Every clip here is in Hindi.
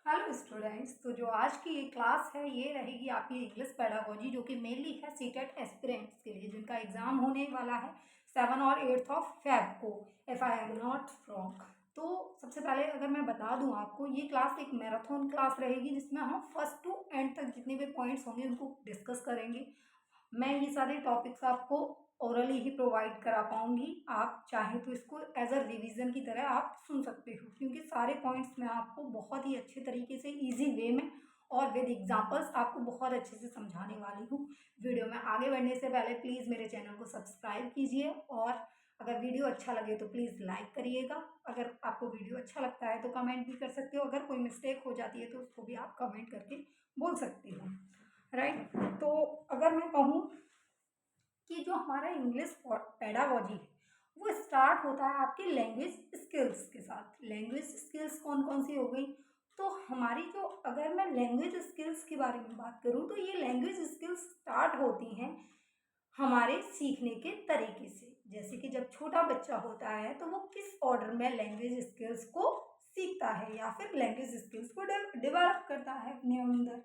Hello students. तो जो आज की ये क्लास है ये रहेगी आपकी इंग्लिश पेडागोजी, जो कि मेनली है सीटेट एस्पिरेंट्स के लिए, जिनका एग्जाम होने वाला है 7 और 8 ऑफ फेब को, if I am not wrong. तो सबसे पहले अगर मैं बता दूं आपको, ये क्लास एक मैराथन क्लास रहेगी जिसमें हम फर्स्ट टू एंड तक जितने भी पॉइंट्स होंगे उनको डिस्कस करेंगे। मैं ये सारे टॉपिक्स आपको ओरली ही प्रोवाइड करा पाऊंगी। आप चाहें तो इसको एज अ रिवीजन की तरह आप सुन सकते हो, क्योंकि सारे पॉइंट्स मैं आपको बहुत ही अच्छे तरीके से इजी वे में और विद एग्जांपल्स आपको बहुत अच्छे से समझाने वाली हूँ। वीडियो में आगे बढ़ने से पहले प्लीज़ मेरे चैनल को सब्सक्राइब कीजिए, और अगर वीडियो अच्छा लगे तो प्लीज़ लाइक करिएगा। अगर आपको वीडियो अच्छा लगता है तो कमेंट भी कर सकते हो, अगर कोई मिस्टेक हो जाती है तो उसको भी आप कमेंट करके बोल सकते हो, राइट। तो अगर मैं कहूँ कि जो हमारा इंग्लिश पेडागोजी है वो स्टार्ट होता है आपके लैंग्वेज स्किल्स के साथ। लैंग्वेज स्किल्स कौन कौन सी हो गई? तो हमारी जो, अगर मैं लैंग्वेज स्किल्स के बारे में बात करूं तो ये लैंग्वेज स्किल्स स्टार्ट होती हैं हमारे सीखने के तरीके से। जैसे कि जब छोटा बच्चा होता है तो वो किस ऑर्डर में लैंग्वेज स्किल्स को सीखता है या फिर लैंग्वेज स्किल्स को डेवलप करता है अपने अंदर,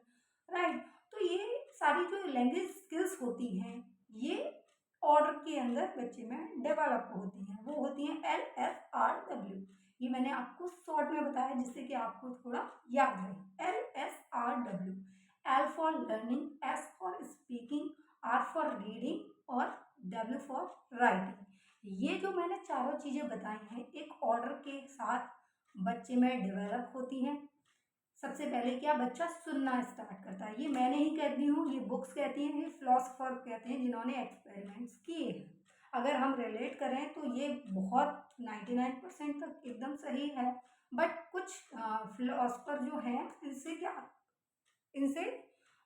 राइट। तो ये सारी जो लैंग्वेज स्किल्स होती हैं ये ऑर्डर के अंदर बच्चे में डेवलप होती हैं। वो होती हैं LSRW। ये मैंने आपको शॉर्ट में बताया जिससे कि आपको थोड़ा याद रहे। LSRW, L for learning, S for speaking, R for reading और W फॉर राइटिंग। ये जो मैंने चारों चीज़ें बताई हैं एक ऑर्डर के साथ बच्चे में डेवलप होती हैं। सबसे पहले क्या, बच्चा सुनना स्टार्ट करता है। ये मैं नहीं कहती हूँ, ये बुक्स कहती हैं, ये फिलोसफर कहते हैं जिन्होंने एक्सपेरिमेंट्स किए हैं। अगर हम रिलेट करें तो ये बहुत 99% तक एकदम सही है। बट कुछ फिलोसफर जो हैं इनसे क्या, इनसे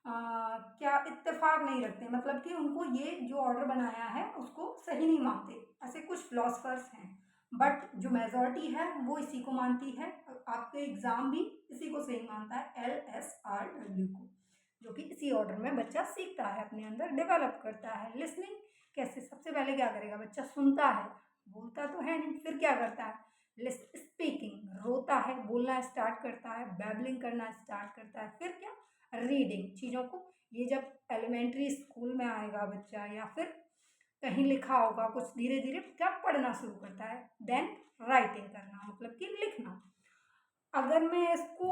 क्या इत्तेफाक नहीं रखते, मतलब कि उनको ये जो ऑर्डर बनाया है उसको सही नहीं मानते। ऐसे कुछ फिलोसफर्स हैं, बट जो मेजॉरिटी है वो इसी को मानती है। आपके एग्जाम भी इसी को सही मानता है, LSRW को, जो कि इसी ऑर्डर में बच्चा सीखता है, अपने अंदर डेवलप करता है। लिसनिंग कैसे, सबसे पहले क्या करेगा बच्चा, सुनता है, बोलता तो है नहीं, फिर क्या करता है, स्पीकिंग, रोता है, बोलना स्टार्ट करता है, बैबलिंग करना स्टार्ट करता है, फिर क्या, रीडिंग, चीज़ों को। ये जब एलिमेंट्री स्कूल में आएगा बच्चा या फिर कहीं लिखा होगा कुछ, धीरे धीरे क्या पढ़ना शुरू करता है। देन राइटिंग करना, मतलब कि लिखना। अगर मैं इसको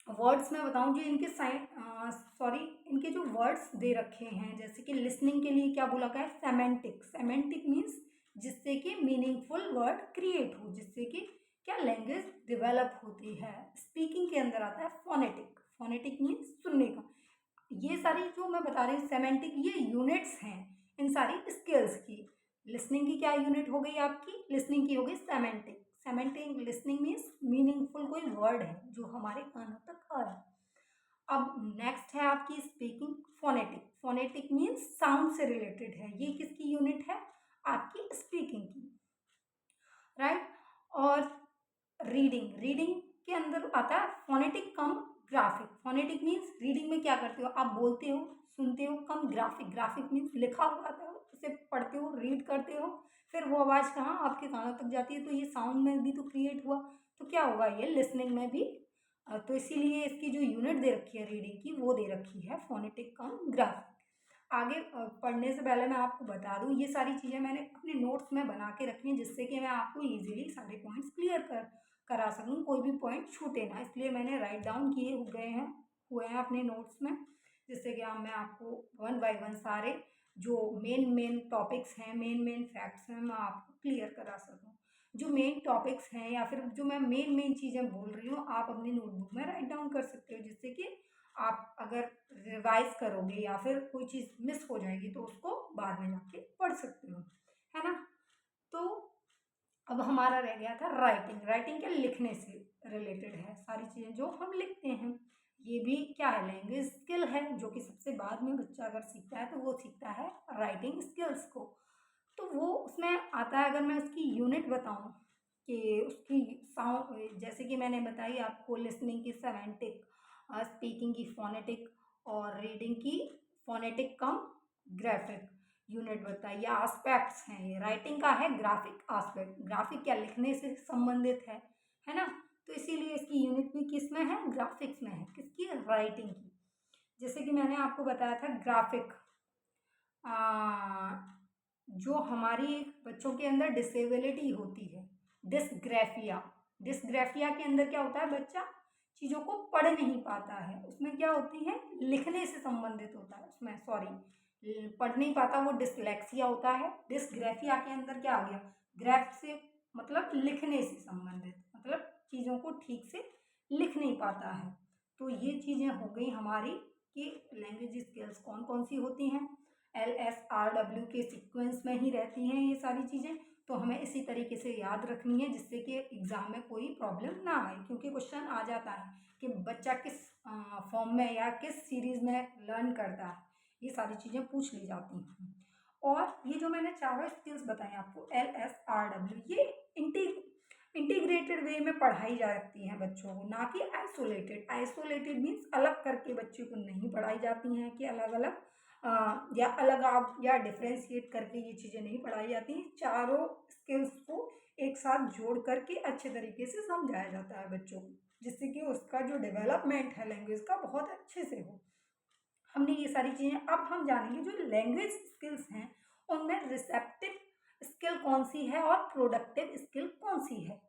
वर्ड्स में बताऊं, जो इनके सॉरी, इनके जो वर्ड्स दे रखे हैं, जैसे कि लिसनिंग के लिए क्या बोला गया है, सेमेंटिक। सेमेंटिक मीन्स जिससे कि मीनिंगफुल वर्ड क्रिएट हो, जिससे कि क्या, लैंग्वेज डेवलप होती है। स्पीकिंग के अंदर आता है फोनेटिक। फोनेटिक मीन्स सुनने का। ये सारी जो मैं बता रही हूँ सेमेंटिक, ये यूनिट्स हैं इन सारी स्किल्स की। लिसनिंग की क्या यूनिट हो गई आपकी, लिसनिंग की हो गई semantic. Semantic listening means meaningful कोई वर्ड है जो हमारे कानों तक आ रहा है। अब नेक्स्ट है आपकी speaking, phonetic. Phonetic means sound से रिलेटेड है। ये किसकी यूनिट है, आपकी स्पीकिंग की, राइट। और रीडिंग, रीडिंग के अंदर आता है फोनेटिक कम ग्राफिक। फोनेटिक मीन्स रीडिंग में क्या करते हो, आप बोलते हो, सुनते हो, कम ग्राफिक। ग्राफिक मीन्स लिखा हुआ आता है, उसे पढ़ते हो, रीड करते हो, फिर वो आवाज़ कहाँ आपके कानों तक जाती है, तो ये साउंड में भी तो क्रिएट हुआ। तो क्या होगा, ये लिसनिंग में भी। तो इसीलिए इसकी जो यूनिट दे रखी है रीडिंग की, वो दे रखी है फोनेटिक कम ग्राफिक। आगे पढ़ने से पहले मैं आपको बता दूं, ये सारी चीज़ें मैंने अपने नोट्स में बना के रखी हैं, जिससे कि मैं आपको इजीली सारे पॉइंट्स क्लियर करा सकूं, कोई भी पॉइंट छूटे ना, इसलिए मैंने राइट डाउन किए हुए हैं अपने नोट्स में, जिससे कि मैं आपको वन बाय वन सारे जो मेन मेन टॉपिक्स हैं, मेन मेन फैक्ट्स हैं, मैं आपको क्लियर करा सकूं। जो मेन टॉपिक्स हैं या फिर जो मैं मेन मेन चीज़ें बोल रही हूँ, आप अपनी नोटबुक में राइट डाउन कर सकते हो, जिससे कि आप अगर रिवाइज करोगे या फिर कोई चीज़ मिस हो जाएगी तो उसको बाद में जाके पढ़ सकते हो, है ना। तो अब हमारा रह गया था राइटिंग। राइटिंग क्या, लिखने से रिलेटेड है सारी चीज़ें जो हम लिखते हैं। ये भी क्या है, लैंग्वेज स्किल है, जो कि सबसे बाद में बच्चा अगर सीखता है तो वो सीखता है राइटिंग स्किल्स को। तो वो उसमें आता है, अगर मैं उसकी यूनिट बताऊं कि उसकी साउंड, जैसे कि मैंने बताई आपको, लिसनिंग की सेमेंटिक, स्पीकिंग की फोनेटिक और रीडिंग की फोनेटिक कम ग्राफिक यूनिट बताई। ये आस्पेक्ट्स हैं, ये राइटिंग का है ग्राफिक आस्पेक्ट। ग्राफिक क्या, लिखने से संबंधित है ना। तो इसीलिए इसकी यूनिट भी किस में है, ग्राफिक्स में है, किसकी, राइटिंग की। जैसे कि मैंने आपको बताया था ग्राफिक, जो हमारी बच्चों के अंदर डिसेबिलिटी होती है, डिसग्राफिया, डिसग्राफिया के अंदर क्या होता है, बच्चा चीज़ों को पढ़ नहीं पाता है, उसमें क्या होती है, लिखने से संबंधित होता है, उसमें सॉरी पढ़ नहीं पाता, वो डिसलेक्सिया होता है। डिसग्राफिया के अंदर क्या आ गया, ग्राफ से मतलब लिखने से संबंधित, मतलब चीज़ों को ठीक से लिख नहीं पाता है। तो ये चीज़ें हो गई हमारी कि लैंग्वेज स्किल्स कौन कौन सी होती हैं, LSRW के सीक्वेंस में ही रहती हैं ये सारी चीज़ें। तो हमें इसी तरीके से याद रखनी है जिससे कि एग्ज़ाम में कोई प्रॉब्लम ना आए, क्योंकि क्वेश्चन आ जाता है कि बच्चा किस फॉर्म में या किस सीरीज़ में लर्न करता है, ये सारी चीज़ें पूछ ली जाती हैं। और ये जो मैंने चारों स्किल्स बताए आपको, LSRW, ये इंटीग्रेटेड वे में पढ़ाई जाती हैं बच्चों को, ना कि आइसोलेटेड। आइसोलेटेड मीन्स अलग करके बच्चे को नहीं पढ़ाई जाती हैं कि अलग अलग या अलग आप या डिफ्रेंशिएट करके ये चीज़ें नहीं पढ़ाई जाती हैं। चारों स्किल्स को एक साथ जोड़ करके अच्छे तरीके से समझाया जाता है बच्चों को, जिससे कि उसका जो डेवलपमेंट है लैंग्वेज का बहुत अच्छे से हो। हमने ये सारी चीज़ें, अब हम जानेंगे जो लैंग्वेज स्किल्स हैं उनमें रिसेप्टिव स्किल कौन सी है और प्रोडक्टिव स्किल कौन सी है।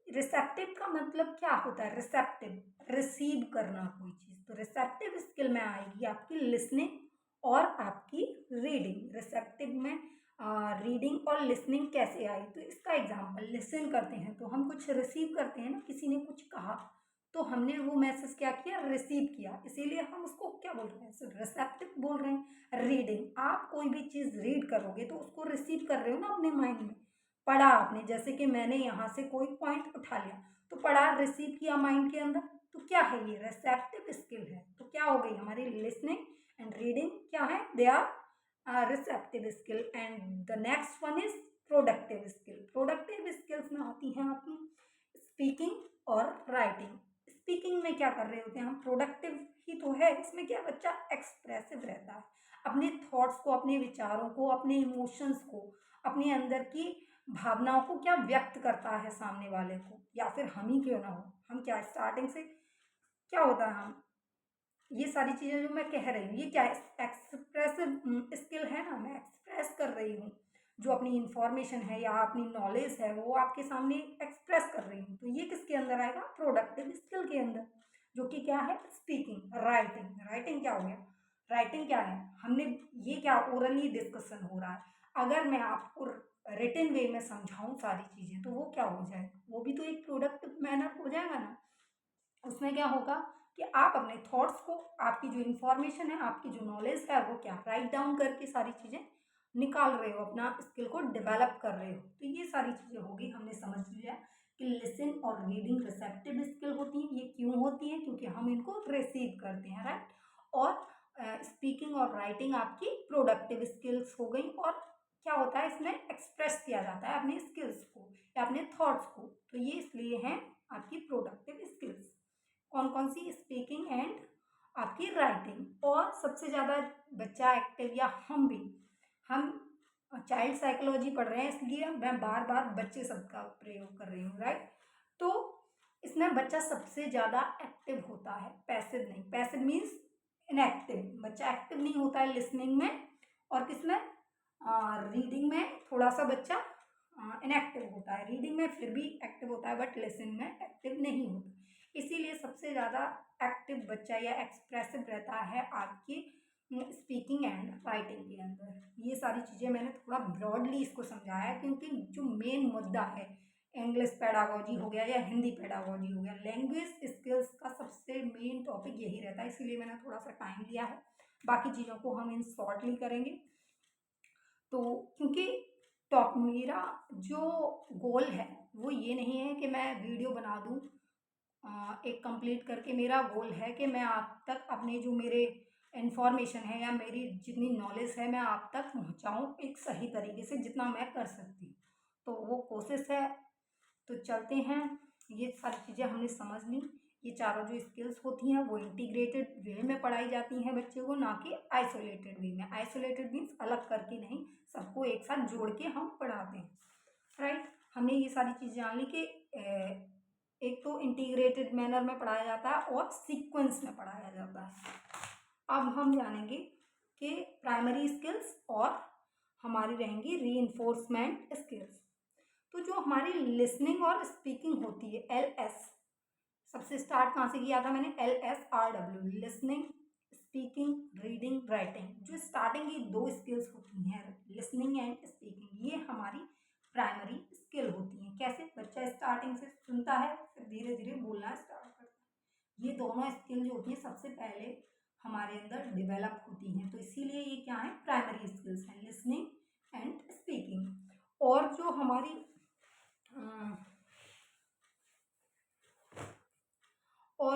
रिसेप्टिव का मतलब क्या होता है, रिसेप्टिव, रिसीव करना कोई चीज़, तो रिसेप्टिव स्किल में आएगी आपकी लिसनिंग और आपकी रीडिंग। रिसेप्टिव में रीडिंग और लिसनिंग कैसे आई, तो इसका एग्जांपल, लिसन करते हैं तो हम कुछ रिसीव करते हैं ना, किसी ने कुछ कहा तो हमने वो मैसेज क्या किया, रिसीव किया, इसीलिए हम उसको क्या बोल रहे हैं, रिसेप्टिव बोल रहे हैं। रीडिंग, आप कोई भी चीज़ रीड करोगे तो उसको रिसीव कर रहे हो ना अपने माइंड में, पढ़ा आपने, जैसे कि मैंने यहाँ से कोई पॉइंट उठा लिया तो पढ़ा, रिसीव किया माइंड के अंदर, तो क्या है ये, रिसेप्टिव स्किल है। तो क्या हो गई हमारी लिसनिंग एंड रीडिंग, क्या है, they are receptive skill. And the next one is productive skill. Productive skills में आती हैं आपकी स्पीकिंग और राइटिंग। स्पीकिंग में क्या कर रहे होते हैं हम, प्रोडक्टिव ही तो है, इसमें क्या, बच्चा एक्सप्रेसिव रहता है, अपने थॉट्स को, अपने विचारों को, अपने इमोशंस को, अपने अंदर की भावनाओं को क्या व्यक्त करता है सामने वाले को, या फिर हम ही क्यों ना हो, हम क्या स्टार्टिंग से क्या होता है, हम ये सारी चीज़ें जो मैं कह रही हूँ ये क्या एक्सप्रेसिव स्किल है ना, मैं एक्सप्रेस कर रही हूँ जो अपनी इंफॉर्मेशन है या अपनी नॉलेज है वो आपके सामने एक्सप्रेस कर रही हूँ, तो ये किसके अंदर आएगा, प्रोडक्टिव स्किल के अंदर, जो कि क्या है, स्पीकिंग। राइटिंग, राइटिंग क्या हो गया, राइटिंग क्या है, हमने ये क्या ओरली डिस्कशन हो रहा है, अगर मैं आपको रिटन वे में समझाऊं सारी चीज़ें तो वो क्या हो जाएगा, वो भी तो एक प्रोडक्टिव मैनर हो जाएगा ना। उसमें क्या होगा कि आप अपने थॉट्स को, आपकी जो इन्फॉर्मेशन है, आपकी जो नॉलेज है वो क्या राइट डाउन करके सारी चीज़ें निकाल रहे हो, अपना स्किल को डेवलप कर रहे हो। तो ये सारी चीज़ें होगी, हमने समझ लिया कि लिसन और रीडिंग रिसेप्टिव स्किल होती हैं। ये क्यों होती हैं, क्योंकि हम इनको रिसीव करते हैं, राइट। और स्पीकिंग और राइटिंग आपकी प्रोडक्टिव स्किल्स हो गई। और क्या होता है, इसमें एक्सप्रेस किया जाता है अपने स्किल्स को या अपने थॉट्स को, तो ये इसलिए हैं आपकी प्रोडक्टिव स्किल्स। कौन कौन सी, स्पीकिंग एंड आपकी राइटिंग। और सबसे ज़्यादा बच्चा एक्टिव, या हम चाइल्ड साइकोलॉजी पढ़ रहे हैं इसलिए मैं बार बार बच्चे शब्द का प्रयोग कर रही हूँ, राइट। तो इसमें बच्चा सबसे ज़्यादा एक्टिव होता है, पैसिव नहीं। पैसिव मीन्स इनएक्टिव, बच्चा एक्टिव नहीं होता है लिसनिंग में, और किसमें, रीडिंग में थोड़ा सा बच्चा इनएक्टिव होता है, रीडिंग में फिर भी एक्टिव होता है बट लिसनिंग में एक्टिव नहीं होता। इसीलिए सबसे ज़्यादा एक्टिव बच्चा या एक्सप्रेसिव रहता है आपकी स्पीकिंग एंड राइटिंग के अंदर। ये सारी चीज़ें मैंने थोड़ा ब्रॉडली इसको समझाया है, क्योंकि जो मेन मुद्दा है, इंग्लिश पेडागोजी हो गया या हिंदी पेडागोजी हो गया, लैंग्वेज स्किल्स का सबसे मेन टॉपिक यही रहता है, इसीलिए मैंने थोड़ा सा टाइम लिया है। बाकी चीज़ों को हम इन शॉर्टली करेंगे। तो क्योंकि टॉप मेरा जो गोल है वो ये नहीं है कि मैं वीडियो बना दूँ एक कंप्लीट करके। मेरा गोल है कि मैं आप तक अपने जो मेरे इन्फॉर्मेशन है या मेरी जितनी नॉलेज है मैं आप तक पहुंचाऊं एक सही तरीके से, जितना मैं कर सकती हूँ, तो वो कोशिश है। तो चलते हैं, ये सारी चीज़ें हमने समझ ली। ये चारों जो स्किल्स होती हैं वो इंटीग्रेटेड वे में पढ़ाई जाती हैं बच्चे को, ना कि आइसोलेटेड वे में। आइसोलेटेड मीन्स अलग करके नहीं, सबको एक साथ जोड़ के हम पढ़ाते हैं, राइट। हमने ये सारी चीज़ें जान ली कि एक तो इंटीग्रेटेड मैनर में पढ़ाया जाता है और सीक्वेंस में पढ़ाया जाता है। अब हम जानेंगे कि प्राइमरी स्किल्स और हमारी रहेंगी रीइंफोर्समेंट स्किल्स। तो जो हमारी लिसनिंग और स्पीकिंग होती है, LS, सबसे स्टार्ट कहाँ से किया था मैंने, LSRW, listening, speaking, reading, writing. जो स्टार्टिंग की 2 स्किल्स होती हैं, लिसनिंग एंड स्पीकिंग, ये हमारी प्राइमरी स्किल होती हैं। कैसे? बच्चा स्टार्टिंग से सुनता है, फिर धीरे धीरे बोलना स्टार्ट करता है। ये दोनों स्किल जो होती हैं सबसे पहले हमारे अंदर डेवलप होती हैं, तो इसीलिए ये क्या है, प्राइमरी स्किल्स हैं, लिसनिंग एंड स्पीकिंग। और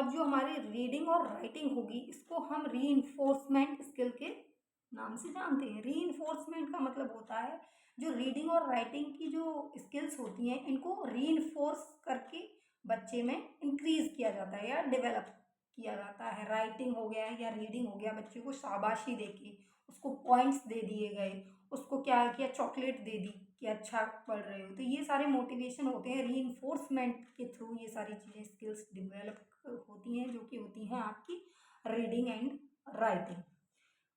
जो हमारी रीडिंग और राइटिंग होगी, इसको हम रीइंफोर्समेंट स्किल के नाम से जानते हैं। रीइंफोर्समेंट का मतलब होता है जो रीडिंग और राइटिंग की जो स्किल्स होती हैं, इनको रीइंफोर्स करके बच्चे में इंक्रीज किया जाता है या डेवलप किया जाता है। राइटिंग हो गया या रीडिंग हो गया, बच्चे को शाबाशी देके उसको पॉइंट्स दे दिए गए, उसको क्या किया, चॉकलेट दे दी कि अच्छा पढ़ रहे हो, तो ये सारे मोटिवेशन होते हैं। रीइंफोर्समेंट के थ्रू ये सारी चीज़ें, स्किल्स डेवलप होती हैं, जो कि होती हैं आपकी रीडिंग एंड राइटिंग।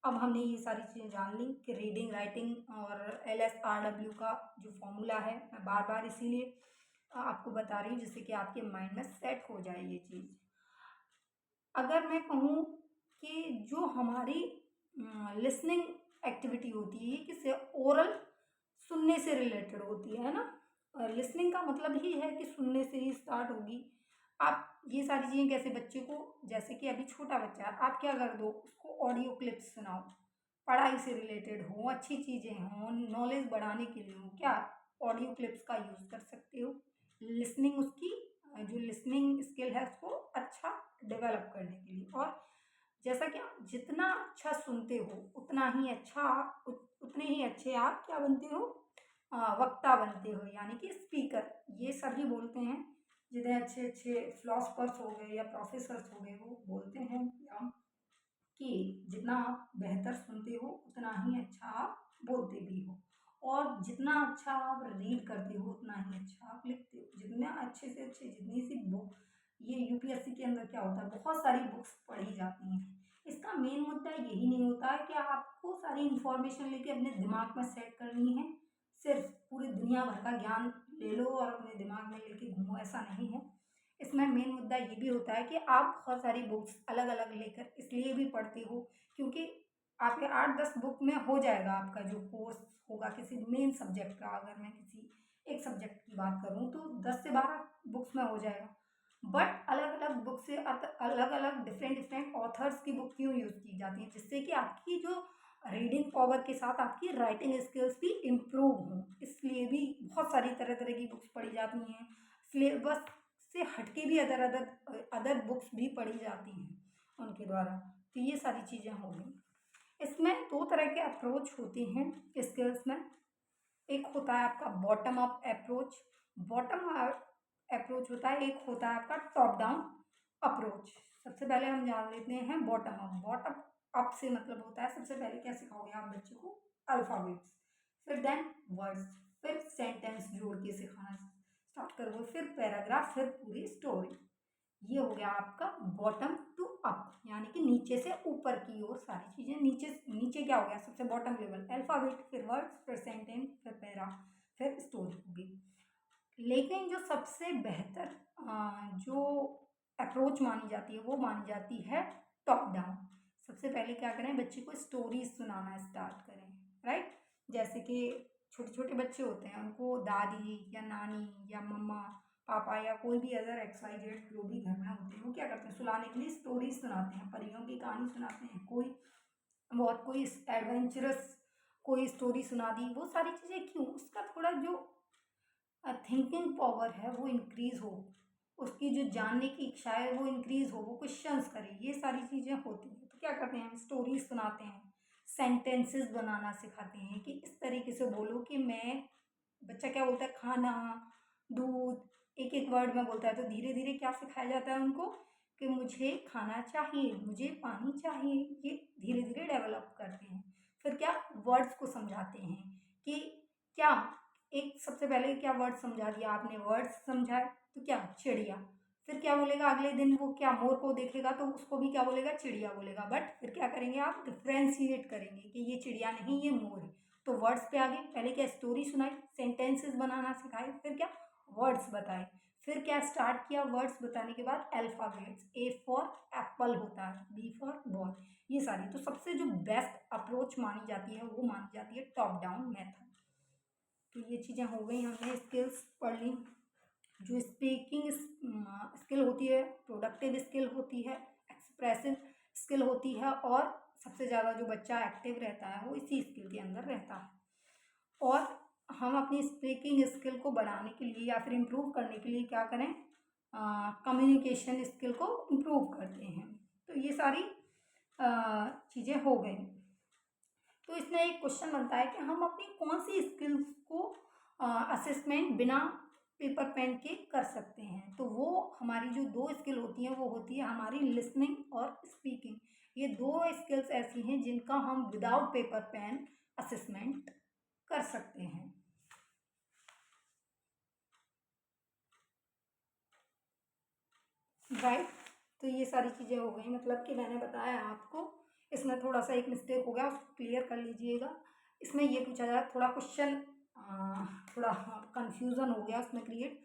अब हमने ये सारी चीज़ें जान ली कि रीडिंग, राइटिंग और LSRW का जो फॉर्मूला है, मैं बार बार इसीलिए आपको बता रही हूँ जिससे कि आपके माइंड में सेट हो जाए ये चीज़। अगर मैं कहूँ कि जो हमारी लिसनिंग एक्टिविटी होती है, ये किससे, ओरल, सुनने से रिलेटेड होती है ना। लिसनिंग का मतलब ही है कि सुनने से ही स्टार्ट होगी। आप ये सारी चीज़ें कैसे, बच्चे को, जैसे कि अभी छोटा बच्चा है, आप क्या कर दो, उसको ऑडियो क्लिप्स सुनाओ, पढ़ाई से रिलेटेड हो, अच्छी चीज़ें हों, नॉलेज बढ़ाने के लिए हो, क्या ऑडियो क्लिप्स का यूज़ कर सकते हो। लिसनिंग, उसकी जो लिसनिंग स्किल है उसको अच्छा डेवलप करने के लिए। और जैसा कि आप जितना अच्छा सुनते हो उतना ही अच्छा उतने ही अच्छे आप क्या बनते हो, वक्ता बनते हो, यानी कि स्पीकर। ये सभी बोलते हैं, जितने अच्छे अच्छे फिलोसफर्स हो गए या प्रोफेसर्स हो गए, वो बोलते हैं कि जितना आप बेहतर सुनते हो उतना ही अच्छा आप बोलते भी हो, और जितना अच्छा आप रीड करते हो उतना ही अच्छा आप लिखते हो। जितने अच्छे से अच्छे, जितनी सी बुक, ये UPSC के अंदर क्या होता है, बहुत सारी बुक्स पढ़ी जाती हैं। इसका मेन मुद्दा यही नहीं होता है कि आपको सारी इन्फॉर्मेशन लेके अपने दिमाग में सेट करनी है, सिर्फ पूरी दुनिया भर का ज्ञान ले लो और अपने दिमाग में लेके घूमो, ऐसा नहीं है। इसमें मेन मुद्दा ये भी होता है कि आप बहुत सारी बुक्स अलग अलग लेकर इसलिए भी पढ़ते हो क्योंकि आपके 8-10 बुक में हो जाएगा आपका जो कोर्स होगा किसी मेन सब्जेक्ट का। अगर मैं किसी एक सब्जेक्ट की बात करूँ तो 10 से 12 बुक्स में हो जाएगा। बट अलग अलग बुक से अलग अलग डिफरेंट डिफरेंट ऑथर्स की बुक क्यों यूज़ की जाती है, जिससे कि आपकी जो रीडिंग पावर के साथ आपकी राइटिंग स्किल्स भी इम्प्रूव हों। इसलिए भी बहुत सारी तरह तरह की बुक्स पढ़ी जाती हैं। सिलेबस से हटके भी अदर बुक्स भी पढ़ी जाती हैं उनके द्वारा। तो ये सारी चीज़ें हो गई। इसमें 2 तरह के अप्रोच होते हैं स्किल्स में। एक होता है आपका bottom up approach, bottom approach होता है, एक होता है आपका टॉप डाउन अप्रोच। सबसे पहले हम जान लेते हैं बॉटम अप। बॉटम अप से मतलब होता है, सबसे पहले क्या सिखाओगे आप बच्चे को, अल्फ़ाबेट्स, फिर देन वर्ड्स, फिर सेंटेंस जोड़ के सिखाना स्टार्ट करोगे, फिर पैराग्राफ, फिर पूरी स्टोरी। ये हो गया आपका बॉटम टू अप, यानी कि नीचे से ऊपर की ओर सारी चीज़ें। नीचे नीचे क्या हो गया, सबसे बॉटम लेवल अल्फ़ाबेट, फिर वर्ड्स, फिर सेंटेंस, फिर पैरा, फिर स्टोरी होगी। लेकिन जो सबसे बेहतर जो अप्रोच मानी जाती है वो मानी जाती है टॉप डाउन। सबसे पहले क्या करें, बच्चे को स्टोरीज सुनाना स्टार्ट करें, राइट। जैसे कि छोटे छोटे बच्चे होते हैं, उनको दादी या नानी या मम्मा पापा या कोई भी अदर XYZ जो भी घर में होते हैं, वो क्या करते हैं, सुलाने के लिए स्टोरीज सुनाते हैं, परियों की कहानी सुनाते हैं, कोई एडवेंचरस कोई स्टोरी सुना दी। वो सारी चीज़ें क्यों, उसका थोड़ा जो थिंकिंग पावर है वो इंक्रीज हो, उसकी जो जानने की इच्छा है वो इंक्रीज हो, वो क्वेश्चंस करे, ये सारी चीज़ें होती हैं। तो क्या करते हैं, हम स्टोरीज सुनाते हैं, सेंटेंसेस बनाना सिखाते हैं कि इस तरीके से बोलो कि मैं, बच्चा क्या बोलता है, खाना, दूध, एक एक वर्ड में बोलता है, तो धीरे धीरे क्या सिखाया जाता है उनको कि मुझे खाना चाहिए, मुझे पानी चाहिए। ये धीरे धीरे डेवलप करते हैं। फिर क्या, वर्ड्स को समझाते हैं कि क्या एक सबसे पहले क्या वर्ड समझा दिया आपने, वर्ड्स समझाए तो क्या चिड़िया, फिर क्या बोलेगा अगले दिन वो, क्या मोर को देखेगा तो उसको भी क्या बोलेगा, चिड़िया बोलेगा। बट फिर क्या करेंगे आप, डिफ्रेंशिएट करेंगे कि ये चिड़िया नहीं ये मोर है। तो वर्ड्स पे आगे, पहले क्या स्टोरी सुनाई, सेंटेंसेस बनाना सिखाए, फिर क्या वर्ड्स बताए, फिर क्या स्टार्ट किया, वर्ड्स बताने के बाद अल्फाबेट्स, ए फॉर एप्पल होता है, बी फॉर बॉल, ये सारी। तो सबसे जो बेस्ट अप्रोच मानी जाती है वो मानी जाती है टॉप डाउन मेथड। तो ये चीज़ें हो गई, हमने स्किल्स पढ़ ली। जो स्पीकिंग स्किल होती है, प्रोडक्टिव स्किल होती है, एक्सप्रेसिव स्किल होती है, और सबसे ज़्यादा जो बच्चा एक्टिव रहता है वो इसी स्किल के अंदर रहता है। और हम अपनी स्पीकिंग स्किल को बढ़ाने के लिए या फिर इम्प्रूव करने के लिए क्या करें, कम्युनिकेशन स्किल को इम्प्रूव करते हैं। तो ये सारी चीज़ें हो गई। तो इसमें एक क्वेश्चन बनता है कि हम अपनी कौन सी स्किल्स को असेसमेंट बिना पेपर पेन के कर सकते हैं। तो वो हमारी जो दो स्किल होती हैं वो होती है हमारी लिसनिंग और स्पीकिंग। ये दो स्किल्स ऐसी हैं जिनका हम विदाउट पेपर पेन असेसमेंट कर सकते हैं। राइट। तो ये सारी चीज़ें हो गई, मतलब कि मैंने बताया आपको। इसमें थोड़ा सा एक मिस्टेक हो गया, उसको क्लियर कर लीजिएगा। इसमें ये पूछा जाए थोड़ा क्वेश्चन, थोड़ा कंफ्यूजन हो गया उसमें क्रिएट।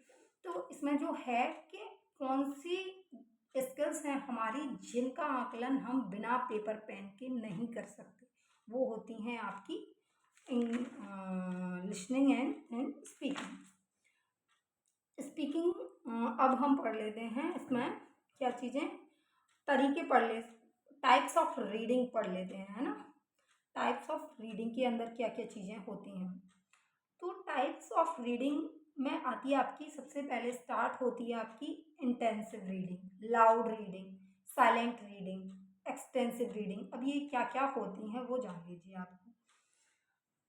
तो इसमें जो है कि कौन सी स्किल्स हैं हमारी जिनका आकलन हम बिना पेपर पेन के नहीं कर सकते, वो होती हैं आपकी लिसनिंग एंड स्पीकिंग। स्पीकिंग अब हम पढ़ लेते हैं, इसमें क्या चीज़ें तरीके पढ़ ले, टाइप्स ऑफ रीडिंग पढ़ लेते हैं, है ना। टाइप्स ऑफ रीडिंग के अंदर क्या क्या चीज़ें होती हैं। तो टाइप्स ऑफ रीडिंग में आती है आपकी, सबसे पहले स्टार्ट होती है आपकी intensive reading, loud reading, silent reading, extensive reading. अब ये क्या क्या होती हैं वो जान लीजिए आप।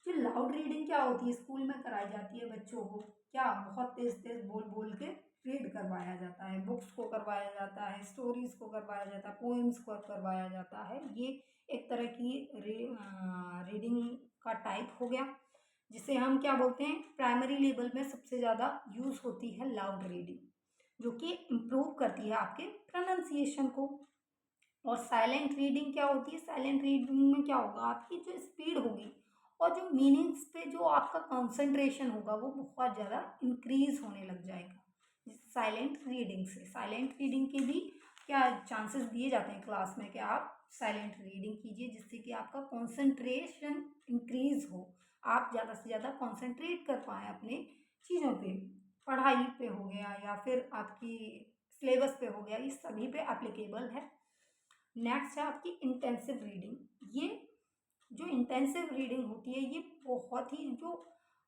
जो लाउड रीडिंग क्या होती है, स्कूल में कराई जाती है बच्चों को, क्या बहुत तेज तेज बोल बोल के रीड करवाया जाता है, बुक्स को करवाया जाता है, स्टोरीज को करवाया जाता है, पोएम्स को करवाया जाता है। ये एक तरह की रीडिंग का टाइप हो गया, जिसे हम क्या बोलते हैं, प्राइमरी लेवल में सबसे ज़्यादा यूज़ होती है लाउड रीडिंग, जो कि इम्प्रूव करती है आपके प्रोनाउंसिएशन को। और साइलेंट रीडिंग क्या होती है, साइलेंट रीडिंग में क्या होगा, आपकी जो स्पीड होगी और जो मीनिंग्स पे जो आपका कंसंट्रेशन होगा वो बहुत ज़्यादा इंक्रीज होने लग जाएगा साइलेंट रीडिंग से। साइलेंट रीडिंग के भी क्या चांसेस दिए जाते हैं क्लास में कि आप साइलेंट रीडिंग कीजिए, जिससे कि आपका कंसंट्रेशन इंक्रीज हो, आप ज़्यादा से ज़्यादा कंसंट्रेट कर पाएँ अपने चीज़ों पे, पढ़ाई पे हो गया या फिर आपकी सिलेबस पे हो गया, इस सभी पे एप्लीकेबल है। नेक्स्ट है आपकी इंटेंसिव रीडिंग। ये जो इंटेंसिव रीडिंग होती है ये बहुत ही, जो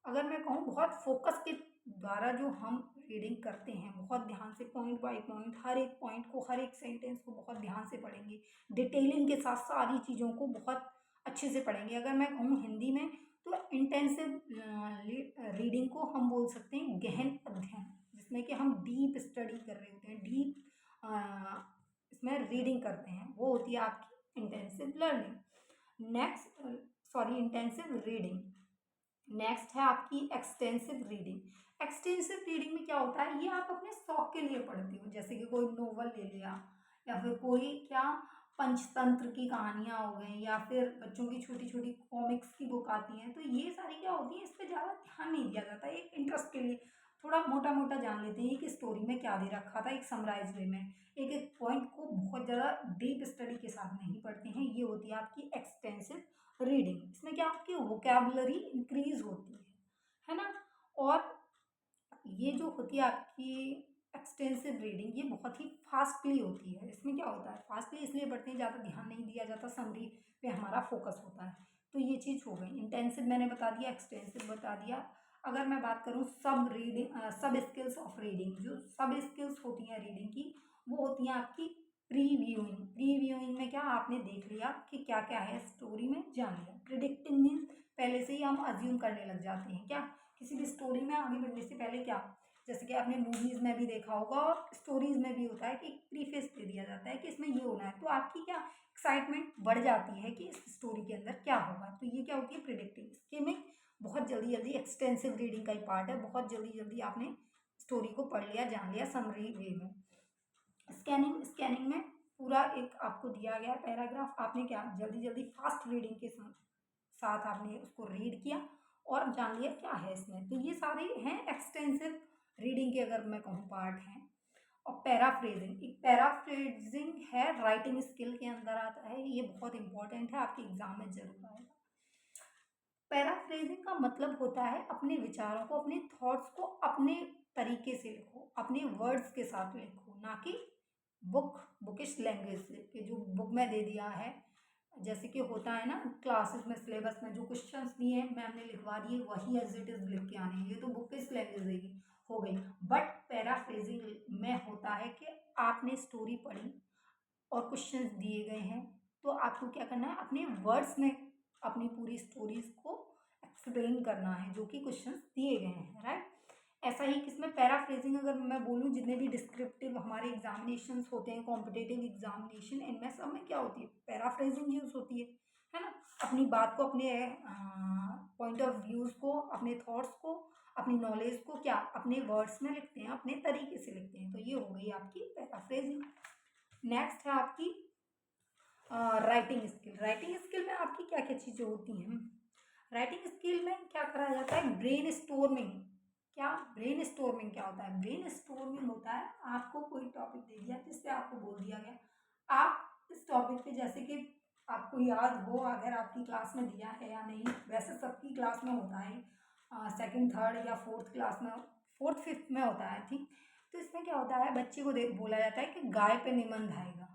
अगर मैं कहूँ बहुत फोकस के द्वारा जो हम रीडिंग करते हैं, बहुत ध्यान से पॉइंट बाय पॉइंट हर एक पॉइंट को, हर एक सेंटेंस को बहुत ध्यान से पढ़ेंगे, डिटेलिंग के साथ सारी चीज़ों को बहुत अच्छे से पढ़ेंगे। अगर मैं कहूँ हिंदी में तो इंटेंसिव रीडिंग को हम बोल सकते हैं गहन अध्ययन, जिसमें कि हम डीप स्टडी कर रहे होते हैं, डीप इसमें रीडिंग करते हैं, वो होती है आपकी intensive learning. Next sorry intensive reading. Next है आपकी एक्सटेंसिव रीडिंग। एक्सटेंसिव रीडिंग में क्या होता है, ये आप अपने शौक के लिए पढ़ते हो, जैसे कि कोई नोवेल ले लिया या फिर कोई क्या पंचतंत्र की कहानियाँ हो गई या फिर बच्चों की छोटी छोटी कॉमिक्स की बुक आती हैं। तो ये सारी क्या होती है, इस पर ज़्यादा ध्यान नहीं दिया जाता, एक इंटरेस्ट के लिए थोड़ा मोटा मोटा जान लेते हैं कि स्टोरी में क्या दे रखा था, एक समराइज वे में, एक एक पॉइंट को बहुत ज़्यादा डीप स्टडी के साथ नहीं पढ़ते हैं। ये होती है आपकी एक्सटेंसिव रीडिंग। इसमें क्या आपकी वोकैबुलरी इंक्रीज होती है ना। और ये जो होती है आपकी एक्सटेंसिव रीडिंग, ये बहुत ही फास्टली होती है। इसमें क्या होता है, फास्टली इसलिए पढ़ते हैं, ज़्यादा ध्यान नहीं दिया जाता, समरी पे हमारा फोकस होता है। तो ये चीज़ हो गई, इंटेंसिव मैंने बता दिया, एक्सटेंसिव बता दिया। अगर मैं बात करूँ सब रीडिंग, सब स्किल्स ऑफ रीडिंग, जो सब स्किल्स होती हैं रीडिंग की, वो होती हैं आपकी प्री व्यूइंग। प्री व्यूइंग में क्या आपने देख लिया कि क्या क्या है स्टोरी में, जान लिया। प्रिडिक्टिंग मीन्स पहले से ही हम अज्यूम करने लग जाते हैं, क्या किसी भी स्टोरी में आगे बढ़ने से पहले, क्या जैसे कि आपने मूवीज़ में भी देखा होगा और स्टोरीज में भी होता है कि प्रीफेस दे दिया जाता है कि इसमें ये होना है, तो आपकी क्या एक्साइटमेंट बढ़ जाती है कि इस स्टोरी के अंदर क्या होगा। तो ये क्या होती है प्रिडिक्टिंग। इसके में बहुत जल्दी जल्दी एक्सटेंसिव रीडिंग का ही पार्ट है, बहुत जल्दी जल्दी आपने स्टोरी को पढ़ लिया, जान लिया समरी वे में। स्कैनिंग में पूरा एक आपको दिया गया पैराग्राफ, आपने क्या जल्दी जल्दी फास्ट रीडिंग के साथ आपने उसको रीड किया और जान लिया क्या है इसमें। तो ये सारे हैं एक्सटेंसिव रीडिंग के अगर मैं कहूँ पार्ट हैं। और पैराफ्रेजिंग, एक पैराफ्रेजिंग है राइटिंग स्किल के अंदर आता है, ये बहुत इंपॉर्टेंट है, आपके एग्जाम में जरूर आएगा। पैराफ्रेजिंग का मतलब होता है अपने विचारों को, अपने थॉट्स को अपने तरीके से लिखो, अपने वर्ड्स के साथ लिखो, ना कि बुकिश लैंग्वेज से कि जो बुक में दे दिया है। जैसे कि होता है ना क्लासेस में, सिलेबस में जो क्वेश्चंस दिए हैं मैम ने लिखवा दिए, वही एज इट इज लिख के आने हैं, ये तो बुकिश लैंग्वेज देगी हो गई। बट पैराफ्रेजिंग में होता है कि आपने स्टोरी पढ़ी और क्वेश्चंस दिए गए हैं, तो आपको क्या करना है, अपने वर्ड्स में अपनी पूरी स्टोरीज को एक्सप्लेन करना है जो कि क्वेश्चंस दिए गए हैं, राइट। ऐसा ही किसमें पैराफ्रेजिंग अगर मैं बोलूँ, जितने भी डिस्क्रिप्टिव हमारे एग्जामिनेशंस होते हैं, कॉम्पिटेटिव एग्जामिनेशन, इनमें सब में क्या होती है, पैराफ्रेजिंग यूज होती है ना। अपनी बात को, अपने पॉइंट ऑफ व्यूज को, अपने थॉट्स को, अपनी नॉलेज को क्या अपने वर्ड्स में लिखते हैं, अपने तरीके से लिखते हैं, तो ये हो गई आपकी पैराफ्रेजिंग। नेक्स्ट है आपकी राइटिंग स्किल। राइटिंग स्किल में आपकी क्या क्या चीज़ें होती हैं। राइटिंग स्किल में क्या करा जाता है, ब्रेन स्टोर्मिंग। क्या ब्रेन स्टोर्मिंग क्या होता है, ब्रेन स्टोर्मिंग होता है आपको कोई टॉपिक दे दिया जिससे आपको बोल दिया गया, आप इस टॉपिक पे, जैसे कि आपको याद हो अगर आपकी क्लास में दिया है या नहीं, वैसे सबकी क्लास में होता है, सेकंड थर्ड या फोर्थ क्लास में, फोर्थ फिफ्थ में होता है, ठीक। तो इसमें क्या होता है, बच्चे को बोला जाता है कि गाय पे निबंध आएगा।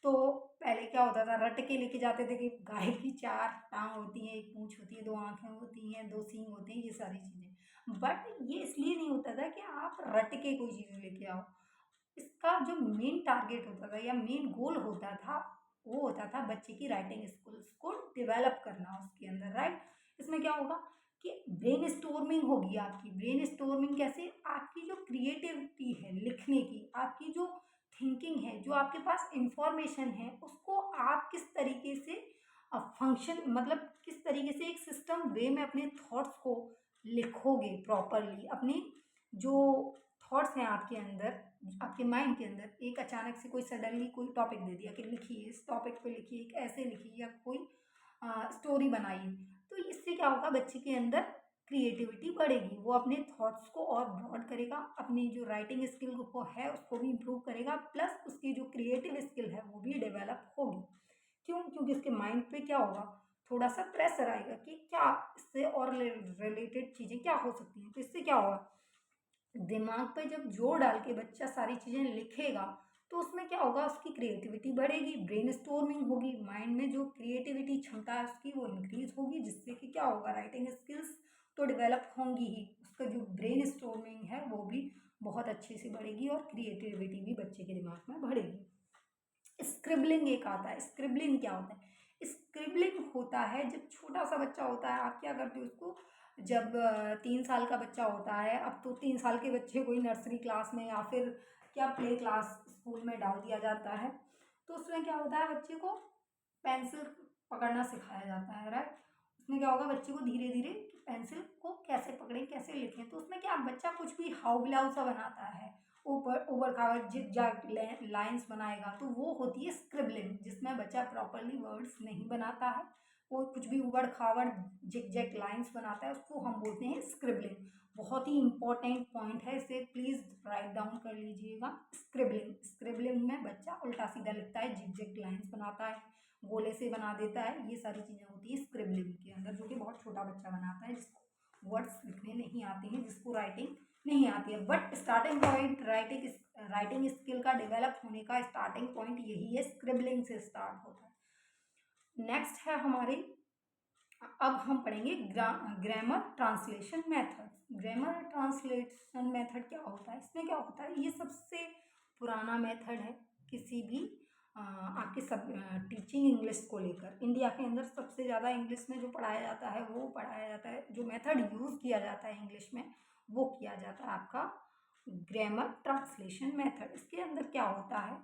तो पहले क्या होता था, रट के लेके जाते थे कि गाय की 4 टांग होती हैं, 1 पूंछ होती है, 2 आंखें होती हैं, 2 सींग होते हैं, ये सारी चीज़ें। बट ये इसलिए नहीं होता था कि आप रट के कोई चीज़ लेके आओ। इसका जो मेन टारगेट होता था या मेन गोल होता था, वो होता था बच्चे की राइटिंग स्किल्स को डेवलप करना उसके अंदर, राइट। इसमें क्या होगा कि ब्रेन स्टोर्मिंग होगी आपकी। ब्रेन स्टोर्मिंग कैसे, आपकी जो क्रिएटिविटी है लिखने की, आपकी जो थिंकिंग है, जो आपके पास इंफॉर्मेशन है, उसको आप किस तरीके से फंक्शन, मतलब किस तरीके से एक सिस्टम वे में अपने थॉट्स को लिखोगे प्रॉपरली। अपने जो थॉट्स हैं आपके अंदर, आपके माइंड के अंदर, एक अचानक से कोई सडनली कोई टॉपिक दे दिया कि लिखिए, इस टॉपिक पे लिखिए, एक ऐसे लिखिए या कोई स्टोरी बनाइए, तो इससे क्या होगा, बच्चे के अंदर क्रिएटिविटी बढ़ेगी, वो अपने थॉट्स को और ब्रॉड करेगा, अपनी जो राइटिंग स्किल को है उसको भी इम्प्रूव करेगा, प्लस उसकी जो क्रिएटिव स्किल है वो भी डेवलप होगी। क्यों, क्योंकि उसके माइंड पे क्या होगा, थोड़ा सा प्रेशर आएगा कि क्या इससे और रिलेटेड चीज़ें क्या हो सकती हैं। तो इससे क्या होगा, दिमाग पे जब जोर डाल के बच्चा सारी चीज़ें लिखेगा, तो उसमें क्या होगा, उसकी क्रिएटिविटी बढ़ेगी, ब्रेन स्टोर्मिंग होगी, माइंड में जो क्रिएटिविटी क्षमता है उसकी वो इंक्रीज होगी, जिससे कि क्या होगा, राइटिंग स्किल्स तो डेवलप होंगी ही, उसका जो ब्रेन स्टोर्मिंग है वो भी बहुत अच्छे से बढ़ेगी और क्रिएटिविटी भी बच्चे के दिमाग में बढ़ेगी। स्क्रिबलिंग एक आता है। स्क्रिबलिंग क्या होता है, स्क्रिबलिंग होता है जब छोटा सा बच्चा होता है, आप क्या करते हो उसको, जब 3 साल का बच्चा होता है, अब तो 3 साल के बच्चे को ही नर्सरी क्लास में या फिर क्या प्ले क्लास स्कूल में डाल दिया जाता है, तो उसमें क्या होता है, बच्चे को पेंसिल पकड़ना सिखाया जाता है, राइट। उसमें क्या होगा, बच्चे को धीरे धीरे पेंसिल को कैसे पकड़ें, कैसे लिखें, तो उसमें क्या बच्चा कुछ भी हाउबलाउ सा बनाता है, ऊपर ऊपर खावर जिग लाइंस बनाएगा, तो वो होती है स्क्रिबलिंग, जिसमें बच्चा प्रॉपरली वर्ड्स नहीं बनाता है, वो कुछ भी उबड़ खावड़ जिग लाइंस बनाता है, उसको हम बोलते हैं स्क्रिबलिंग। बहुत ही इंपॉर्टेंट पॉइंट है, इसे प्लीज राइट डाउन कर लीजिएगा। स्क्रिबलिंग, स्क्रिबलिंग में बच्चा उल्टा सीधा लिखता है, जिग लाइंस बनाता है, गोले से बना देता है, ये सारी चीज़ें होती है स्क्रिबलिंग के अंदर, जो कि बहुत छोटा बच्चा बनाता है, जिसको वर्ड्स लिखने नहीं आते हैं, जिसको राइटिंग नहीं आती है। But starting point writing skill का डेवलप होने का स्टार्टिंग पॉइंट यही है, स्क्रिबलिंग से स्टार्ट होता है। नेक्स्ट है हमारी, अब हम पढ़ेंगे grammar translation method. Grammar translation method क्या होता है, इसमें क्या होता है, ये सबसे पुराना मेथड है किसी भी आपके सब टीचिंग इंग्लिश को लेकर। इंडिया के अंदर सबसे ज़्यादा इंग्लिश में जो पढ़ाया जाता है, वो पढ़ाया जाता है, जो मेथड यूज़ किया जाता है इंग्लिश में, वो किया जाता है आपका ग्रामर ट्रांसलेशन मेथड। इसके अंदर क्या होता है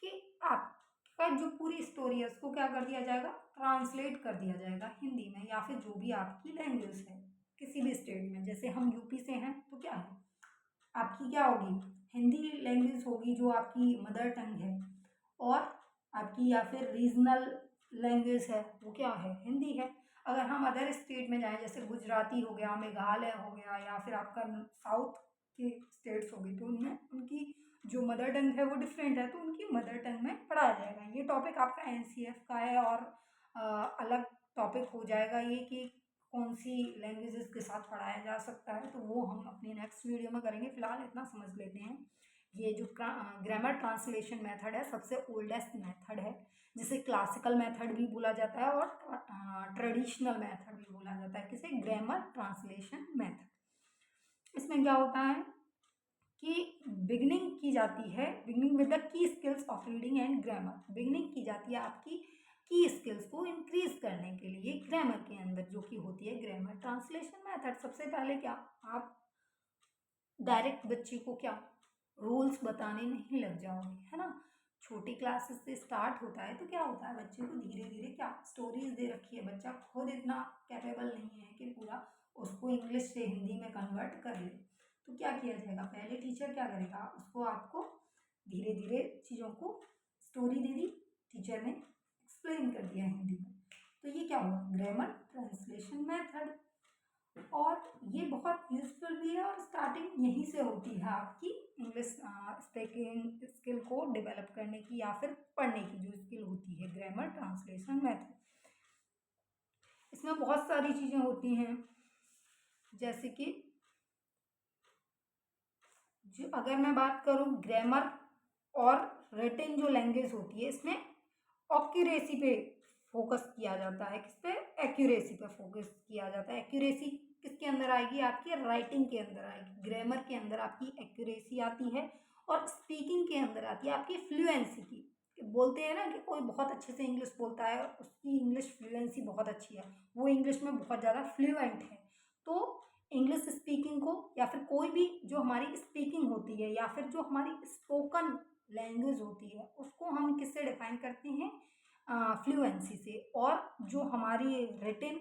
कि आप का जो पूरी स्टोरी है उसको क्या कर दिया जाएगा, ट्रांसलेट कर दिया जाएगा हिंदी में, या फिर जो भी आपकी लैंग्वेज है किसी भी स्टेट में। जैसे हम यूपी से हैं तो क्या है, आपकी क्या होगी, हिंदी लैंग्वेज होगी जो आपकी मदर टंग है, और आपकी या फिर रीजनल लैंग्वेज है वो क्या है, हिंदी है। अगर हम अदर स्टेट में जाएं, जैसे गुजराती हो गया, मेघालय हो गया, या फिर आपका साउथ के स्टेट्स हो गए, तो उनमें उनकी जो मदर टंग है वो डिफरेंट है, तो उनकी मदर टंग में पढ़ाया जाएगा। ये टॉपिक आपका एनसीएफ का है, और अलग टॉपिक हो जाएगा ये कि कौन सी लैंग्वेजेस के साथ पढ़ाया जा सकता है, तो वो हम अपनी नेक्स्ट वीडियो में करेंगे। फिलहाल इतना समझ लेते हैं। ये जो ग्रामर ट्रांसलेशन मेथड है सबसे ओल्डेस्ट मेथड है, जिसे क्लासिकल मेथड भी बोला जाता है और ट्रेडिशनल मेथड भी बोला जाता है। किसे, ग्रामर ट्रांसलेशन मेथड। इसमें क्या होता है कि बिगनिंग की जाती है, beginning with the key skills of reading and grammar. Beginning की जाती है आपकी की स्किल्स को इंक्रीज करने के लिए ग्रामर के अंदर, जो कि होती है ग्रामर ट्रांसलेशन मेथड। सबसे पहले क्या, आप डायरेक्ट बच्चे को क्या रूल्स बताने नहीं लग जाओगे, है ना। छोटी क्लासेस से स्टार्ट होता है, तो क्या होता है, बच्चे को धीरे धीरे क्या स्टोरीज दे रखी है, बच्चा खुद इतना कैपेबल नहीं है कि पूरा उसको इंग्लिश से हिंदी में कन्वर्ट कर ले। तो क्या किया जाएगा, पहले टीचर क्या करेगा, उसको आपको धीरे धीरे चीज़ों को स्टोरी दे दी, टीचर ने एक्सप्लेन कर दिया हिंदी में। तो ये क्या हुआ, ग्रामर ट्रांसलेशन मेथड। और ये बहुत यूजफुल भी है, और स्टार्टिंग यहीं से होती है आपकी इंग्लिश स्पीकिंग स्किल को डेवलप करने की, या फिर पढ़ने की जो स्किल होती है, ग्रामर ट्रांसलेशन मेथड। इसमें बहुत सारी चीज़ें होती हैं, जैसे कि जो अगर मैं बात करूँ ग्रामर और रिटन जो लैंग्वेज होती है, इसमें ऑक्यूरेसी पे फोकस किया जाता है। किस पे, एक्यूरेसी पे फोकस किया जाता है। एक्यूरेसी किसके अंदर आएगी, आपकी राइटिंग के अंदर आएगी। ग्रामर के अंदर आपकी एक्यूरेसी आती है, और स्पीकिंग के अंदर आती है आपकी फ्लुएंसी की। बोलते हैं ना कि कोई बहुत अच्छे से इंग्लिश बोलता है, उसकी इंग्लिश फ्लुएंसी बहुत अच्छी है, वो इंग्लिश में बहुत ज़्यादा फ्लुएंट है। तो इंग्लिश स्पीकिंग को, या फिर कोई भी जो हमारी स्पीकिंग होती है, या फिर जो हमारी स्पोकन लैंग्वेज होती है, उसको हम किससे डिफाइन करते हैं, फ्लुएंसी से। और जो हमारी रिटन